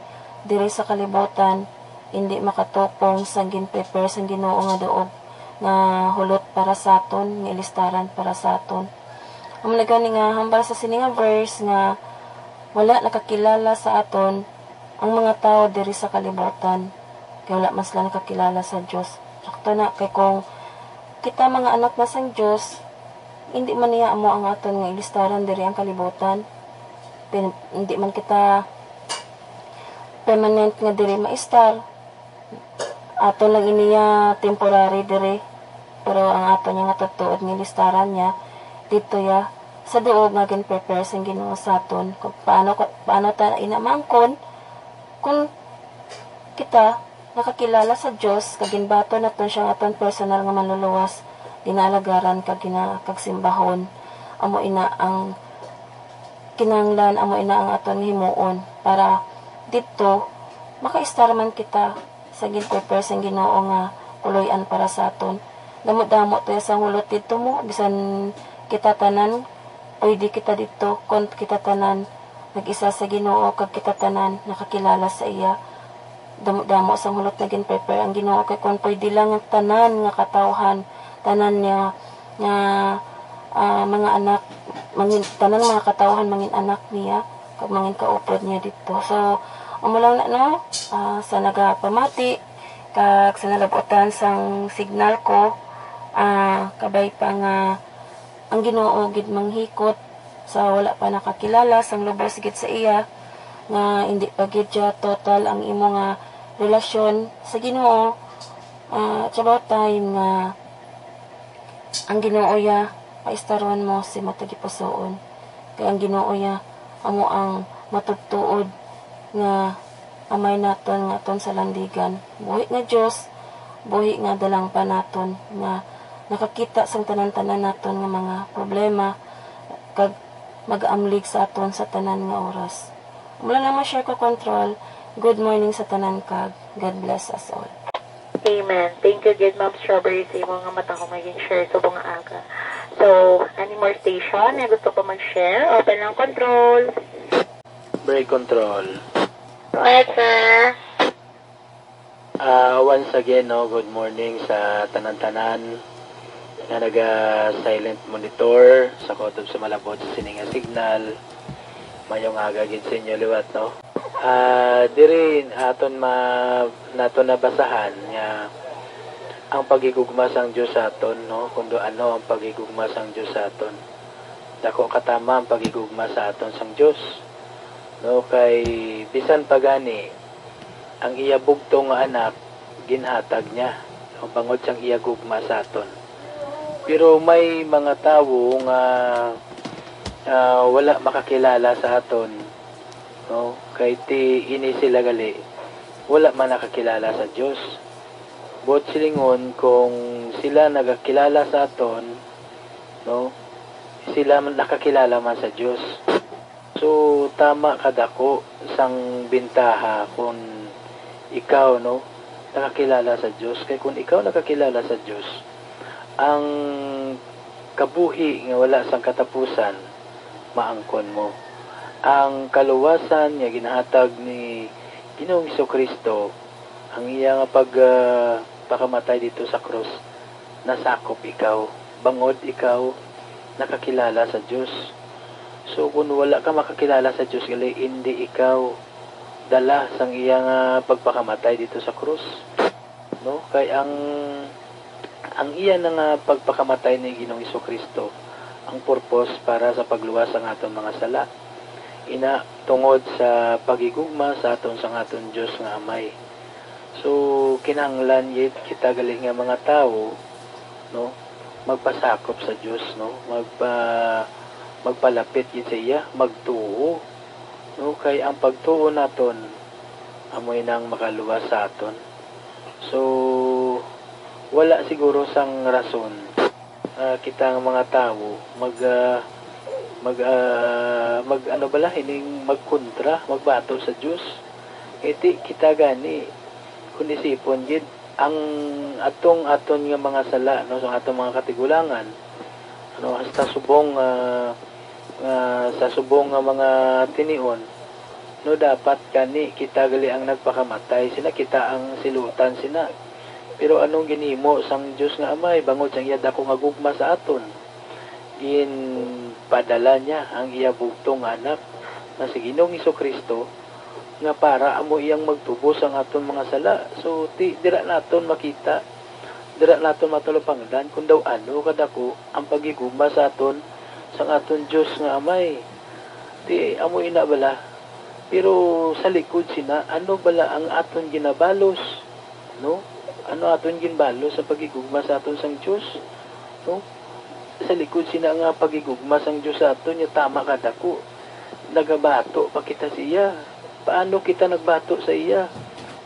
diri sa kalibutan, hindi makatupong sang ginprepare sang Ginoo nga duog nga hulot para sa aton, nga ilistaran para sa aton. Ang nagani nga hambal sa sini nga verse nga wala nakakilala sa aton ang mga tao diri sa kalibutan kay wala mas lang nakakilala sa Dios. Sakto na kay kung kita mga anak na sang Dios, hindi man niya amo ang aton nga ilistaran diri ang kalibutan. Hindi man kita permanent nga diri maistar. Aton lang iniya temporary diri. Pero ang aton nga tatuod nga listaran niya dito ya sa duog nga gin-prepare sang Ginoo sa aton kung paano ta inamangkon kung kita nakakilala sa Dios kag ginbato naton siya aton personal nga manluluwas ginalagaran kag simbahon amo ina ang kinahanglan amo ina ang aton himuon para dito makaistar man kita sa gin-prepare sang Ginoo nga kuloy-an para sa aton. Damo-damo to sa hulot dito mo bisan kita tanan pwede kita dito kung kita tanan nag-isa sa Ginoo kag kita tanan nakakilala sa iya. Damo-damo sa hulot na gin-prepare ang Ginoo kay kung pwede lang ang tanan nga katawhan tanan niya nga mga anak tanan mga katawhan mangin anak niya kag mangin kaupod niya dito. So amo lang na no sa nagapamati kag sa nalabutan sang signal ko kabay pa nga ang Ginoo gid manghikot sa wala pa nakakilala sang lubos gid sa iya nga hindi pa gid siya total ang imo nga relasyon sa Ginoo. It's about time nga ang Ginoo ya paistaron mo si matagipusoon kay ang Ginoo ya amo ang matugtuod nga amay naton nga aton sa landigan. Buhi nga Dios, buhi nga dalang pa naton nga nakakita sang tanan-tanan naton nga mga problema kag mag-amlig sa aton sa tanan nga oras. Mula na ma-share ko control. Good morning sa tanan kag God bless us all. Amen. Thank you, good Ma'am Strawberry, sa imo nga mata ko maging share sa bunga aga. So, any more station na gusto pa mag-share? Open lang control. Break control. Go ahead, sir. Once again, no, good morning sa tanan-tanan na naga-silent monitor sa kodob sa malabot sa sininga signal. Mayong aga gid sa inyo liwat, no? Diri aton naton nabasahan nga ang pagigugma sang Dios sa aton, no? Kundo ano ang pagigugma sang Dios sa aton. Dako katama ang pagigugma sa aton sang Dios. No, kay bisan pagani ang iya bugtong nga anak ginhatag niya ang bangod sang iya gugma sa aton. Pero may mga tawo nga wala makakilala sa aton, no, kay ti ini sila gali wala man nakakilala sa Dios. Bot silingon kung sila nagakilala sa aton, no, sila man nakakilala man sa Dios. So, tama kadako sang bintaha kung ikaw, no, nakakilala sa Diyos. Kaya kung ikaw nakakilala sa Diyos, ang kabuhi nga wala sang katapusan, maangkon mo. Ang kaluwasan nga ginahatag ni Ginoong Jesucristo, ang iya nga pakamatay dito sa krus, nasakop ikaw, bangod ikaw, nakakilala sa Diyos. So, kung wala ka makakilala sa Diyos, gali, hindi ikaw dala sang iyang pagpakamatay dito sa krus. No? Kay ang iya nga pagpakamatay ni Ginoong Jesucristo, ang purpose para sa pagluwas ang aton mga sala. Ina tungod sa pagigugma sa aton sang aton Diyos nga Amay. So, kinahanglan yit kita galing nga mga tao, no? Magpasakop sa Diyos, no? Magpalapit yun sa iya, magtuo, no? Kay ang pagtuo naton amoy nang makaluwas sa aton. So wala siguro sang rason kita ng mga tao mag ano bala hining magkontra, magbato sa Dios. Iti kita gani kun isipon gid ang aton nga mga sala, no, sa atong mga katigulangan, ano, hasta subong sa subong nga mga tinion, no, dapat kani kita gali ang nagpakamatay sina, kita ang silutan sina. Pero anong ginimo sang Dios nga Amay bangod sang iya dako nga gugma sa aton, padala niya ang iya bugtong anak na si Ginoong Jesucristo nga para amo iyang magtubos ang aton mga sala. So dira naton makita, dira naton matulupangdan kung daw ano kadako ang pagigugma sa aton sang aton Dios nga Amay. Ti amo ina bala. Pero sa likod sina, ano bala ang aton ginabalos? No? Ano aton ginbalos sa pagigugma sa aton sang Dios? No? Sa likod sina nga pagigugma sang Dios sa aton, nya tama kadako. Nagabato pa kita siya. Paano kita nagbato sa iya?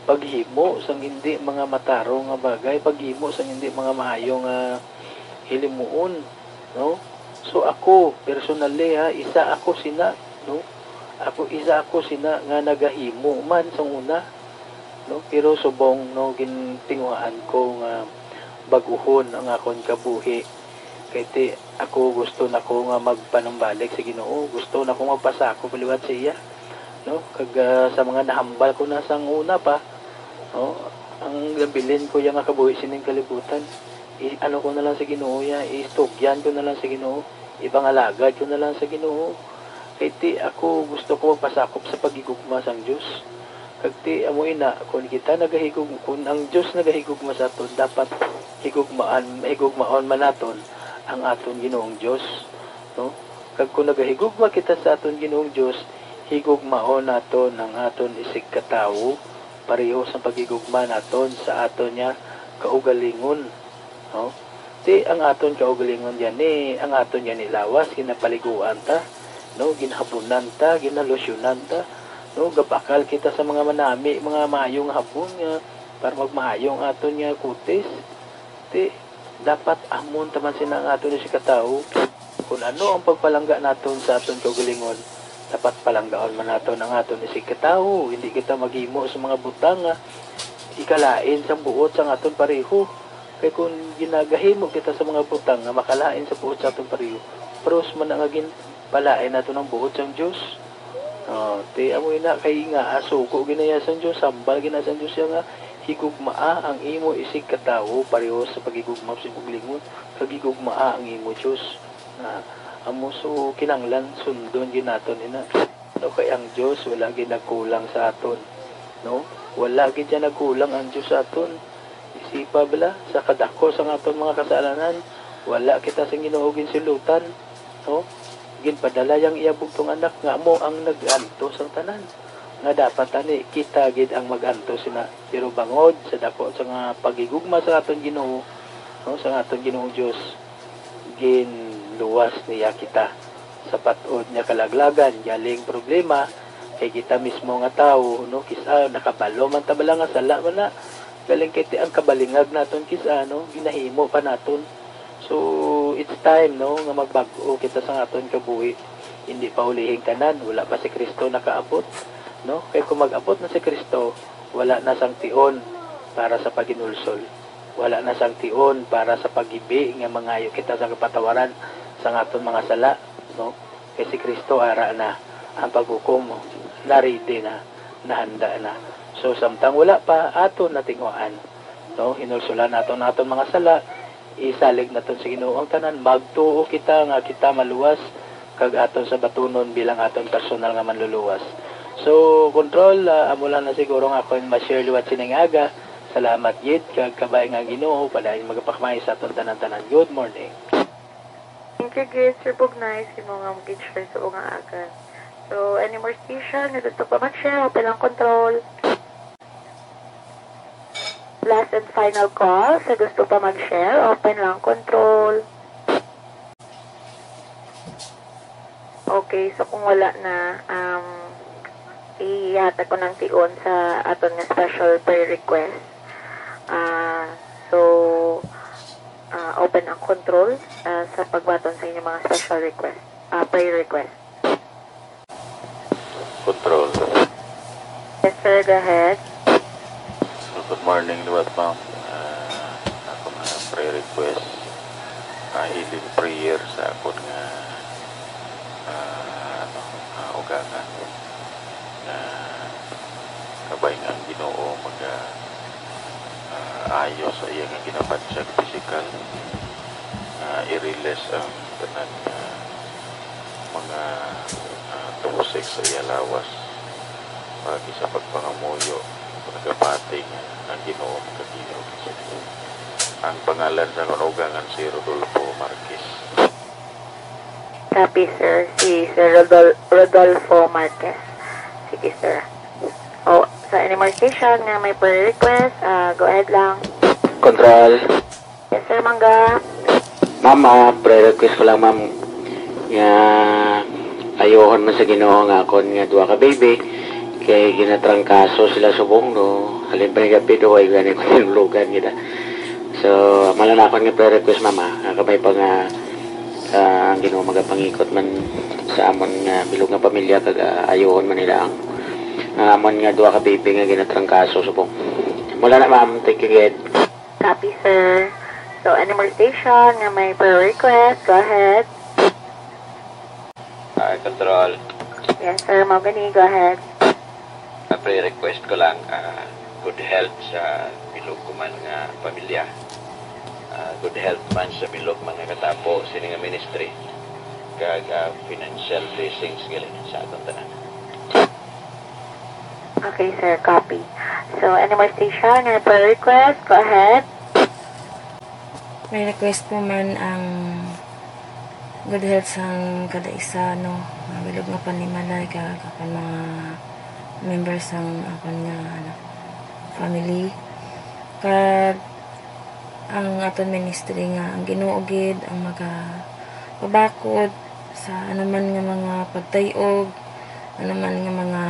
Paghimo sang hindi mga matarong nga bagay, paghimo sang hindi mga maayong hilimuon, no? So ako personally isa ako sina, no? Isa ako sina nga nagahimo man sang una, no? Pero subong no gintinguhaan ko nga baguhon ang akon kabuhi. Kay ti ako gusto nako nga magpanumbalik sa Ginoo, gusto nako magpasako paliwat sa iya, no? Kag sa mga nahambal ko na sang una pa, no? Ang labilin ko yang kabuhi sining kalibutan. Ano ko na lang sa Ginoo ya, istugyan ko na lang sa Ginoo, ipangalagad ko na lang sa Ginoo. Kay ti ako gusto ko magpasakop sa pagigugma sang Dios. Kag ti amo ina kun kita nagahigug, kun ang Dios nagahigugma sa aton, dapat higugmaon man naton ang aton Ginoong Dios, no? Kag kun nagahigugma kita sa aton Ginoong Dios, higugmaon naton ang aton isig katawo pareho sa pagigugma naton sa aton nya kaugalingon, no? Ti ang aton kaugalingon yan ang aton yan lawas ginapaliguan ta, no? Ginhabunan ta, ginalusyonan ta, no? Gapakal kita sa mga manami, mga maayong hapon nga para magmaayong aton nya kutis. Ti dapat amon taman sina ang aton si katao. Kung ano ang pagpalangga naton sa aton kaugalingon, dapat palanggaon man naton ang aton si katao. Hindi kita maghimo sa mga butang nga ikalain sa buot sa aton pareho. Kay kung ginagahimo kita sa mga butang nga makalain sa buot sa aton pareho, pros man ang agin palain nato ng buot sang Dios. Ti amo ina kay nga asuko ginaya sang Dios, sambal ginaya sang Dios nga higugmaa ang imo isig katawo pareho sa pagigugma sa paglingon, kagigugmaa ang imo Dios. Amo so kinanglan sundon ginaton ina. No, kay ang Dios wala gid nagkulang sa aton, no? Wala gid siya nagkulang ang Dios sa aton. Isipa bala sa kadako sa aton mga kasalanan, wala kita sa Ginoo ginsilutan, no? Ginpadala yang iya bugtong anak nga mo ang naganto sang tanan. Nga dapat ani kita gid ang maganto sina, pero bangod sa dako sa nga pagigugma sa aton Ginoo, no? Sa aton Ginoong Dios, ginluwas niya kita sa patod niya kalaglagan, yaling problema kay kita mismo nga tao, no? Kisa nakabalo man ta bala nga sala man na galing kay ti ang kabalingag naton kisa, no? Ginahimo pa naton. So it's time, no, nga magbag-o kita sa aton kabuhi. Hindi pa hulihing tanan, wala pa si Kristo nakaabot, no? Kay kung mag-abot na si Kristo, wala na sang tion para sa paginulsol, wala na sang tion para sa pagibi nga mangayo kita sa kapatawaran sa aton mga sala, no? Kay si Kristo ara na ang paghukom, naride na, nahanda na. So samtang wala pa aton natinguan, no, hinulsulan naton mga sala, isalig naton sa Ginoo ang tanan, magtuo kita nga kita maluwas kag aton sa batunon bilang aton personal nga manluluwas. So control, amo lang na siguro nga ako ma-share liwat sining aga. Salamat gid kag kabay nga Ginoo padayon magapakmay sa aton tanan-tanan. Good morning. Thank you, Gid. Sir Bugnay, si mga mag-share sa mga aga. So, any more station na gusto pa mag-share, open ang control. Last and final call, sa gusto pa mag-share, open lang control. Okay, so kung wala na, ihata ko ng tion sa aton nga special prayer request. Open ang control sa pagbaton sa inyong mga special request, prayer request. Control. Yes, sir, go ahead. So, good morning, Luwat Ma'am. Ako nga prayer request. Healing prayer sa akon nga ugangan. Kabay nga ang Ginoo ayos sa iya nga ginabansag physical. I-release ang tanan mga tusik sa iya lawas. pagi sa pagpangamuyo nagapating ang Ginoo kaginaw. Ang pangalan sa kanugangan si Rodolfo Marquez. Copy, sir. Si Sir Rodolfo Marquez. Sige, sir. Oh, sa Animal Station nga may prayer request, go ahead lang. Control. Yes, sir, Mangga. Mama, prayer request ko lang, ma'am. Nga, ayohon man sa Ginoo nga akon nga duha ka baby. Kay ginatrangkaso sila subong, no. Halin pa nga pido, ay gani ko tinulugan nila. So, malanakon nga prayer request, mama. Kamay pa nga, ang Ginoo magapangikot man sa amon nga bilog nga pamilya kag ayohon man nila ang amon nga duha ka baby nga ginatrangkaso subong. Mula na, ma'am. Thank you again. Copy, sir. So, Animal Station nga may prayer request, go ahead. Control. Yes, sir, Mogani, go ahead. Pre-request ko lang good health sa bilog ko man nga pamilya. Good health man sa bilog mga katapo sini nga ministry. Kag financial blessings galing sa atong tanan. Okay, sir, copy. So, Animal Station nga prayer request, go ahead. May request po man ang good health sang kada isa, no, bilog nga panimalay kag akan mga members sang akon nga family kag ang aton ministry nga ang Ginoo gid ang pabakod sa anuman nga mga pagtayog, anuman nga mga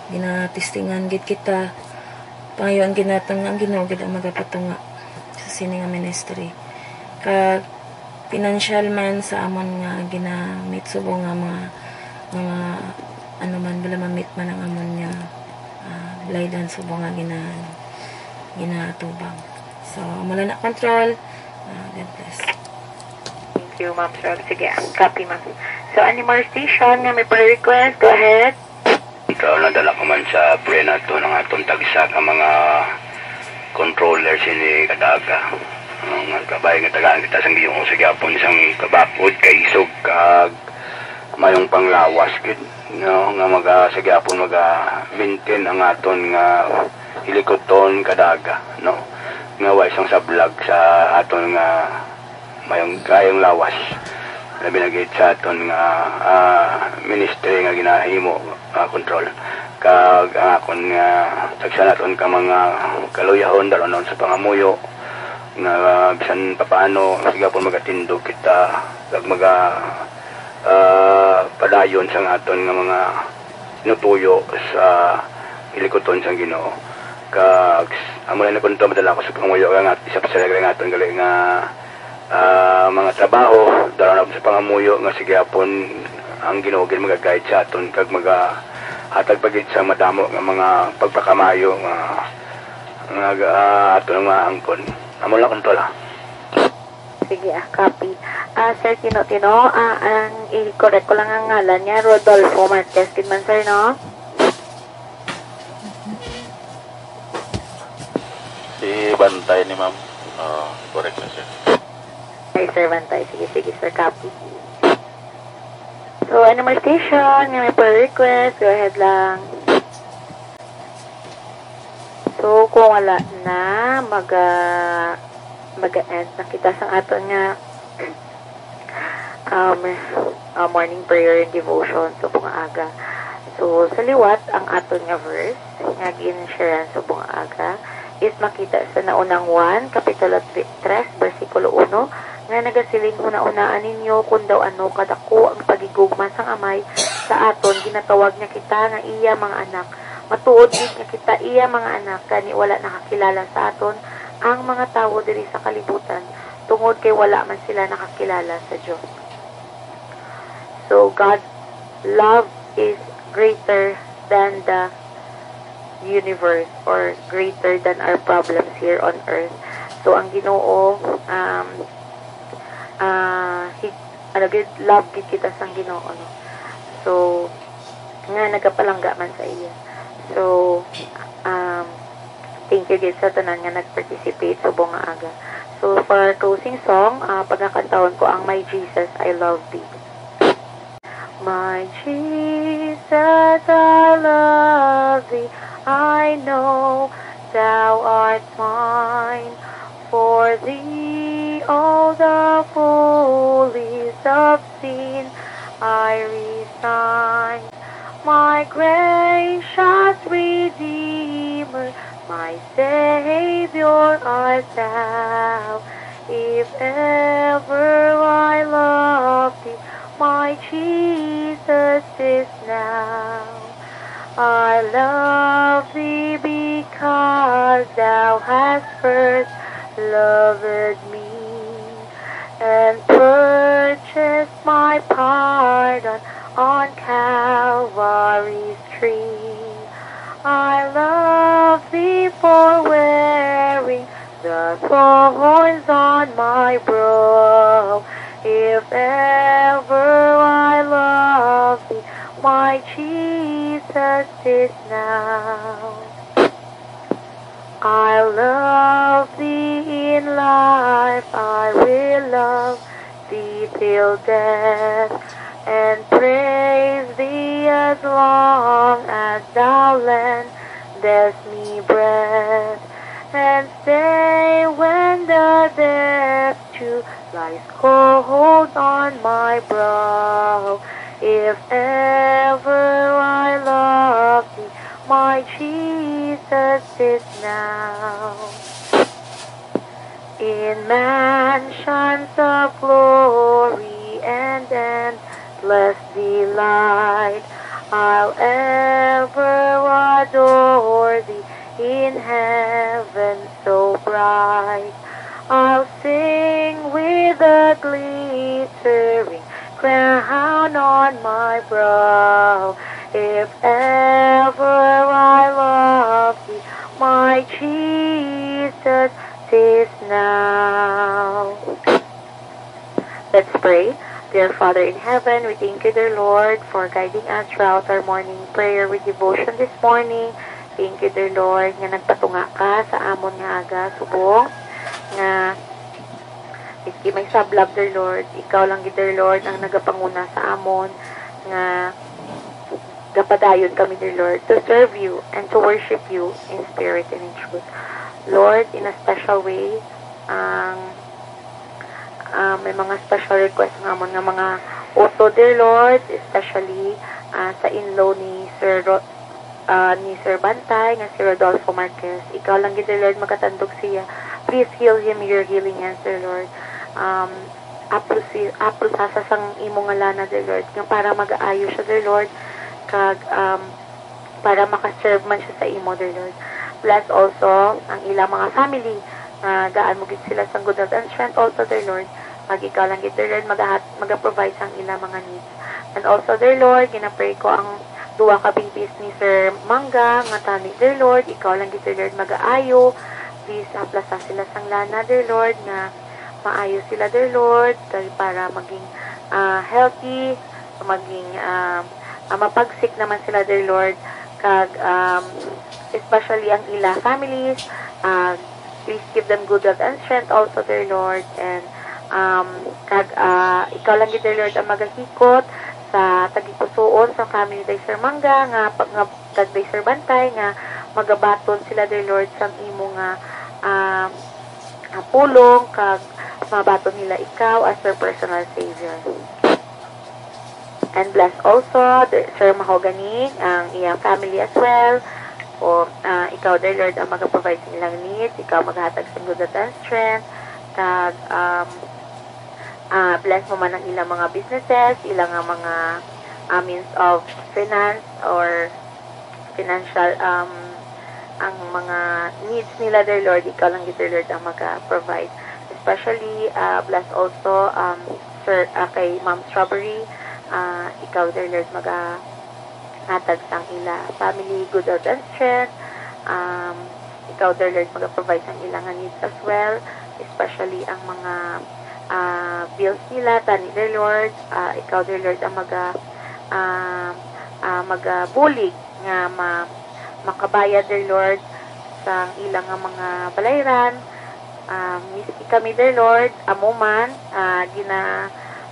ginatistingan gid kita pangayon ginatang ang Ginoo gid ang magapatunga sa sini nga ministry kag financial man sa amon nga ginamit subong nga mga ano man bila mamit man ang amon nga blaydan subong nga ginatubang. So mula na control. God bless. Thank you, ma'am, sir. Sige, copy, ma'am. So, Animal Station nga may prayer request, go ahead. Ikaw nadala ko man sa prayer na ito ng atong tagsa ka mga controller sini kadaga. Ang kabay nga tagaan kita sang Ginoo sa gyapon isang kabakod kay isog kag mayong panglawas gid no nga sa gyapon maintain ang aton nga hilikoton kadaga no nga wa isang sablag sa aton nga mayong kayong lawas labi na gid sa aton nga ministry nga ginahimo control kag ang akon nga tagsa naton ka mga kaluyahon daron sa pangamuyo nga bisan papaano sigapon magatindog kita kag padayon sa aton nga mga sinutuyo sa hilikoton sa Ginoo kag amo na kunto madala ko sa pangamuyo nga isa pa sa aton gali nga mga trabaho daron sa pangamuyo nga sigapon ang Ginoo gid magaguide sa aton kag hatag pagit sa madamo nga mga pagpakamayo nga aton nga angkon. Amo lang kontrol Sige, copy. Sir Tino, ang i-correct ko lang ang ngalan niya, Rodolfo Marquez, kidman sir, no? Si Bantay ni ma'am. Correct na siya. Okay, sir, Bantay. Sige, sir, copy. So, Animal Station, may prayer request, go ahead lang. So, kung wala na, mag-end na kita sa aton nga morning prayer and devotion so bunga aga. So, sa liwat, ang aton nga verse nga gin-sharean sa bunga aga is makita sa naunang 1, Kapitulo 3, versikulo 1, nga nagasiling una-unaan ninyo kung daw ano kadako ang pagigugma sang amay sa aton, ginatawag niya kita nga iya mga anak. Matuod din nga kita iya mga anak kani wala nakakilala sa aton ang mga tao diri sa kalibutan tungod kay wala man sila nakakilala sa Diyos. So God's love is greater than the universe or greater than our problems here on earth. So ang Ginoo love gid kita sang Ginoo no. So nga nagapalangga man sa iya. So, thank you guys sa tanan nga nag-participate sa bunga aga. So, for our closing song, pagkakantahon ko ang My Jesus, I Love Thee. My Jesus, Jesus, I love thee. I know thou art mine. For thee all the follies of sin I resign. My gracious Redeemer, my Savior art thou. If ever I love thee, my Jesus is now. I love thee because thou hast first loved me and purchased my pardon on Calvary's tree. I love thee for wearing the thorns on my brow. If ever I love thee, my Jesus is now. I love thee in life, I will love thee till death, and praise thee as long as thou lendest me breath, and stay when the death dew lies cold on my brow. If ever I love thee, my Jesus is now. In mansions of glory and endless delight, I'll ever adore thee in heaven so bright. I'll sing with a glittering crown on my brow. If ever I love thee, my Jesus is now. Let's pray. Dear Father in heaven, we thank you, dear Lord, for guiding us throughout our morning prayer with devotion this morning. Thank you, dear Lord, nga nagpatunga ka sa amon nga aga subong nga iski may sablab, dear Lord. Ikaw lang, dear Lord, ang nagapanguna sa amon nga gapadayon kami, dear Lord, to serve you and to worship you in spirit and in truth. Lord, in a special way, may mga special request ngamon nga mga uso, dear Lord, especially sa in-law ni Sir Bantay, nga si Rodolfo Marquez. Ikaw lang, dear Lord, makatandog siya. Please heal him, your healing hands, dear Lord. Apro sa sang imo nga lana, dear Lord, nga para mag-aayo siya, dear Lord, kag para makaserve man siya sa imo, dear Lord. Bless also ang ilang mga family na gaan mo gid sila sa good health and strength also, dear Lord. Ikaw lang gid, dear Lord, mag-provide sa ilang mga needs. And also, dear Lord, ginapray ko ang duwa ka babies ni Sir Mangga nga tani, dear Lord. Ikaw lang gid, dear Lord, mag-aayo. Please aplasa sila sang lana, dear Lord, na maayo sila, dear Lord, para maging healthy, maging mapagsik naman sila, dear Lord, kag especially ang ila families, please give them good health and strength also, dear Lord, and kag ikaw lang gid, dear Lord, ang magahikot sa tagipusoon sa family day Sir Mangga nga kag day Sir Bantay nga magabaton sila, dear Lord, sa imo nga pulong kag mabaton nila ikaw as their personal savior. And bless also Sir Mahogany, ang iyang family as well. O ikaw, dear Lord, ang mag-provide sa ilang needs. Ikaw maghatag sa good and strength. Kag bless mo man ang ilang mga businesses, ilang mga means of finance or financial ang mga needs nila, dear Lord. Ikaw lang, dear Lord, ang mag-provide. Especially bless also kay Ma'am Strawberry. Ikaw, dear Lord, mag-hatag sang ila family, good health and strength. Ikaw, dear Lord, mag-provide sang ilang needs as well, especially ang mga bills nila, tani, dear Lord. Ikaw, dear Lord, ang mag-bulig nga makabayad, dear Lord, sang ilang mga balayran. Miski kami, dear Lord, amuman,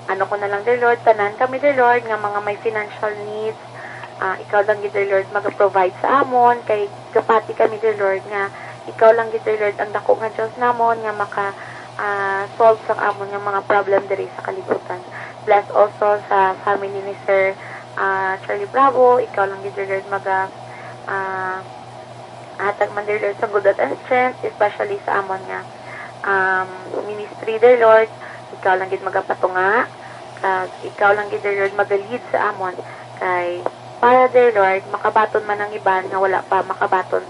ano ko na lang, dear Lord, tanan kami, dear Lord, nga mga may financial needs, ikaw lang gid dear Lord mag-provide sa amon kay kapati kami dear Lord nga ikaw lang gid dear Lord ang dako nga Dios namon nga maka solve sa amon nga mga problem diri sa kalibutan. Bless also sa family ni Sir Charlie Bravo, ikaw lang gid dear Lord hatag man dear Lord sa good and strength, especially sa amon nga ministry dear Lord, ikaw lang gid magapatunga kag ikaw lang gid dear Lord magalid sa amon kay para dear Lord makabaton man ang iban nga wala pa makabaton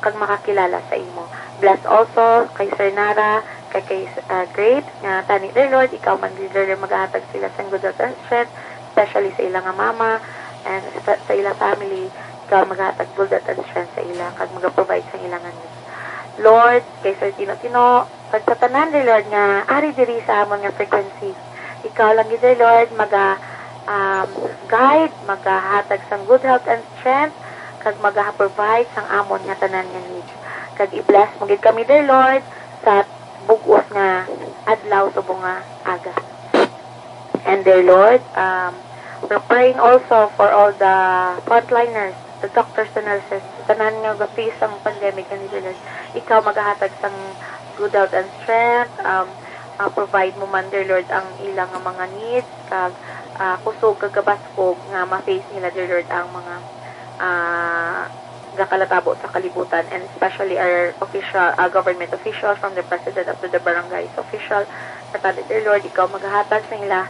kag makakilala sa imo. Bless also kay Sir Nara, kay Great nga tani dear Lord, ikaw man dear Lord magahatag sila sa good and strength, especially sa ilang mama and sa ilang family, ikaw maghatag good and strength sa ila kag magaprovide sa ilang needs. Lord, kay Sir Tino, kag sa tanan dear Lord nga ari diri sa amon nga frequency, ikaw lang gid dear Lord guide, magahatag sang good health and strength kag magaha-provide sang amon nga tanan nga needs. Kag i-bless mo gid kami dear Lord sa bug-os nga adlaw subong nga aga. And dear Lord, we're praying also for all the frontliners, the doctors and nurses, tanan nga ga-face ang pandemic nga dear Lord. Ikaw magahatag sang good health and strength, provide mo man dear Lord ang ilang mga needs kag kusog kag kabaskog nga ma-face nila dear Lord ang mga gakalatabo sa kalibutan, and especially our official government officials from the president up to the barangays official. Katali dear Lord, ikaw maghahatag sa nila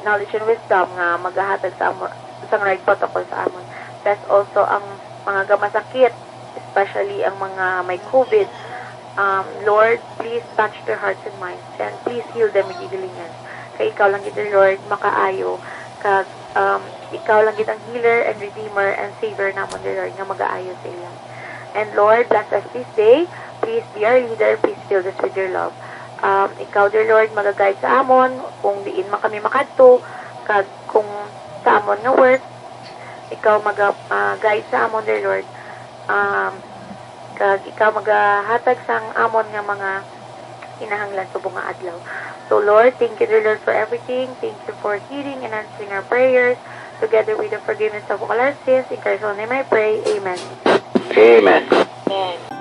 knowledge and wisdom nga maghahatag sa amon sa right protocol sa amon. Plus also ang mga gamasakit, especially ang mga may COVID. Lord, please touch their hearts and minds and please heal them immediately. Kay ikaw lang gid Lord makaayo kag ikaw lang gid ang healer and redeemer and savior namon dear Lord nga mag-aayo sa ila. And Lord, bless us this day. Please be our leader. Please fill us with your love. Ikaw dear Lord mag-guide sa amon kung diin man kami makadto kag kung sa amon nga work ikaw mag-guide sa amon dear Lord. Kag ikaw maghatag sang amon nga mga kinahanglan subong nga adlaw. So Lord, thank you dear Lord for everything. Thank you for hearing and answering our prayers together with the forgiveness of all our sins. In Christ's name I pray. Amen. Amen. Amen.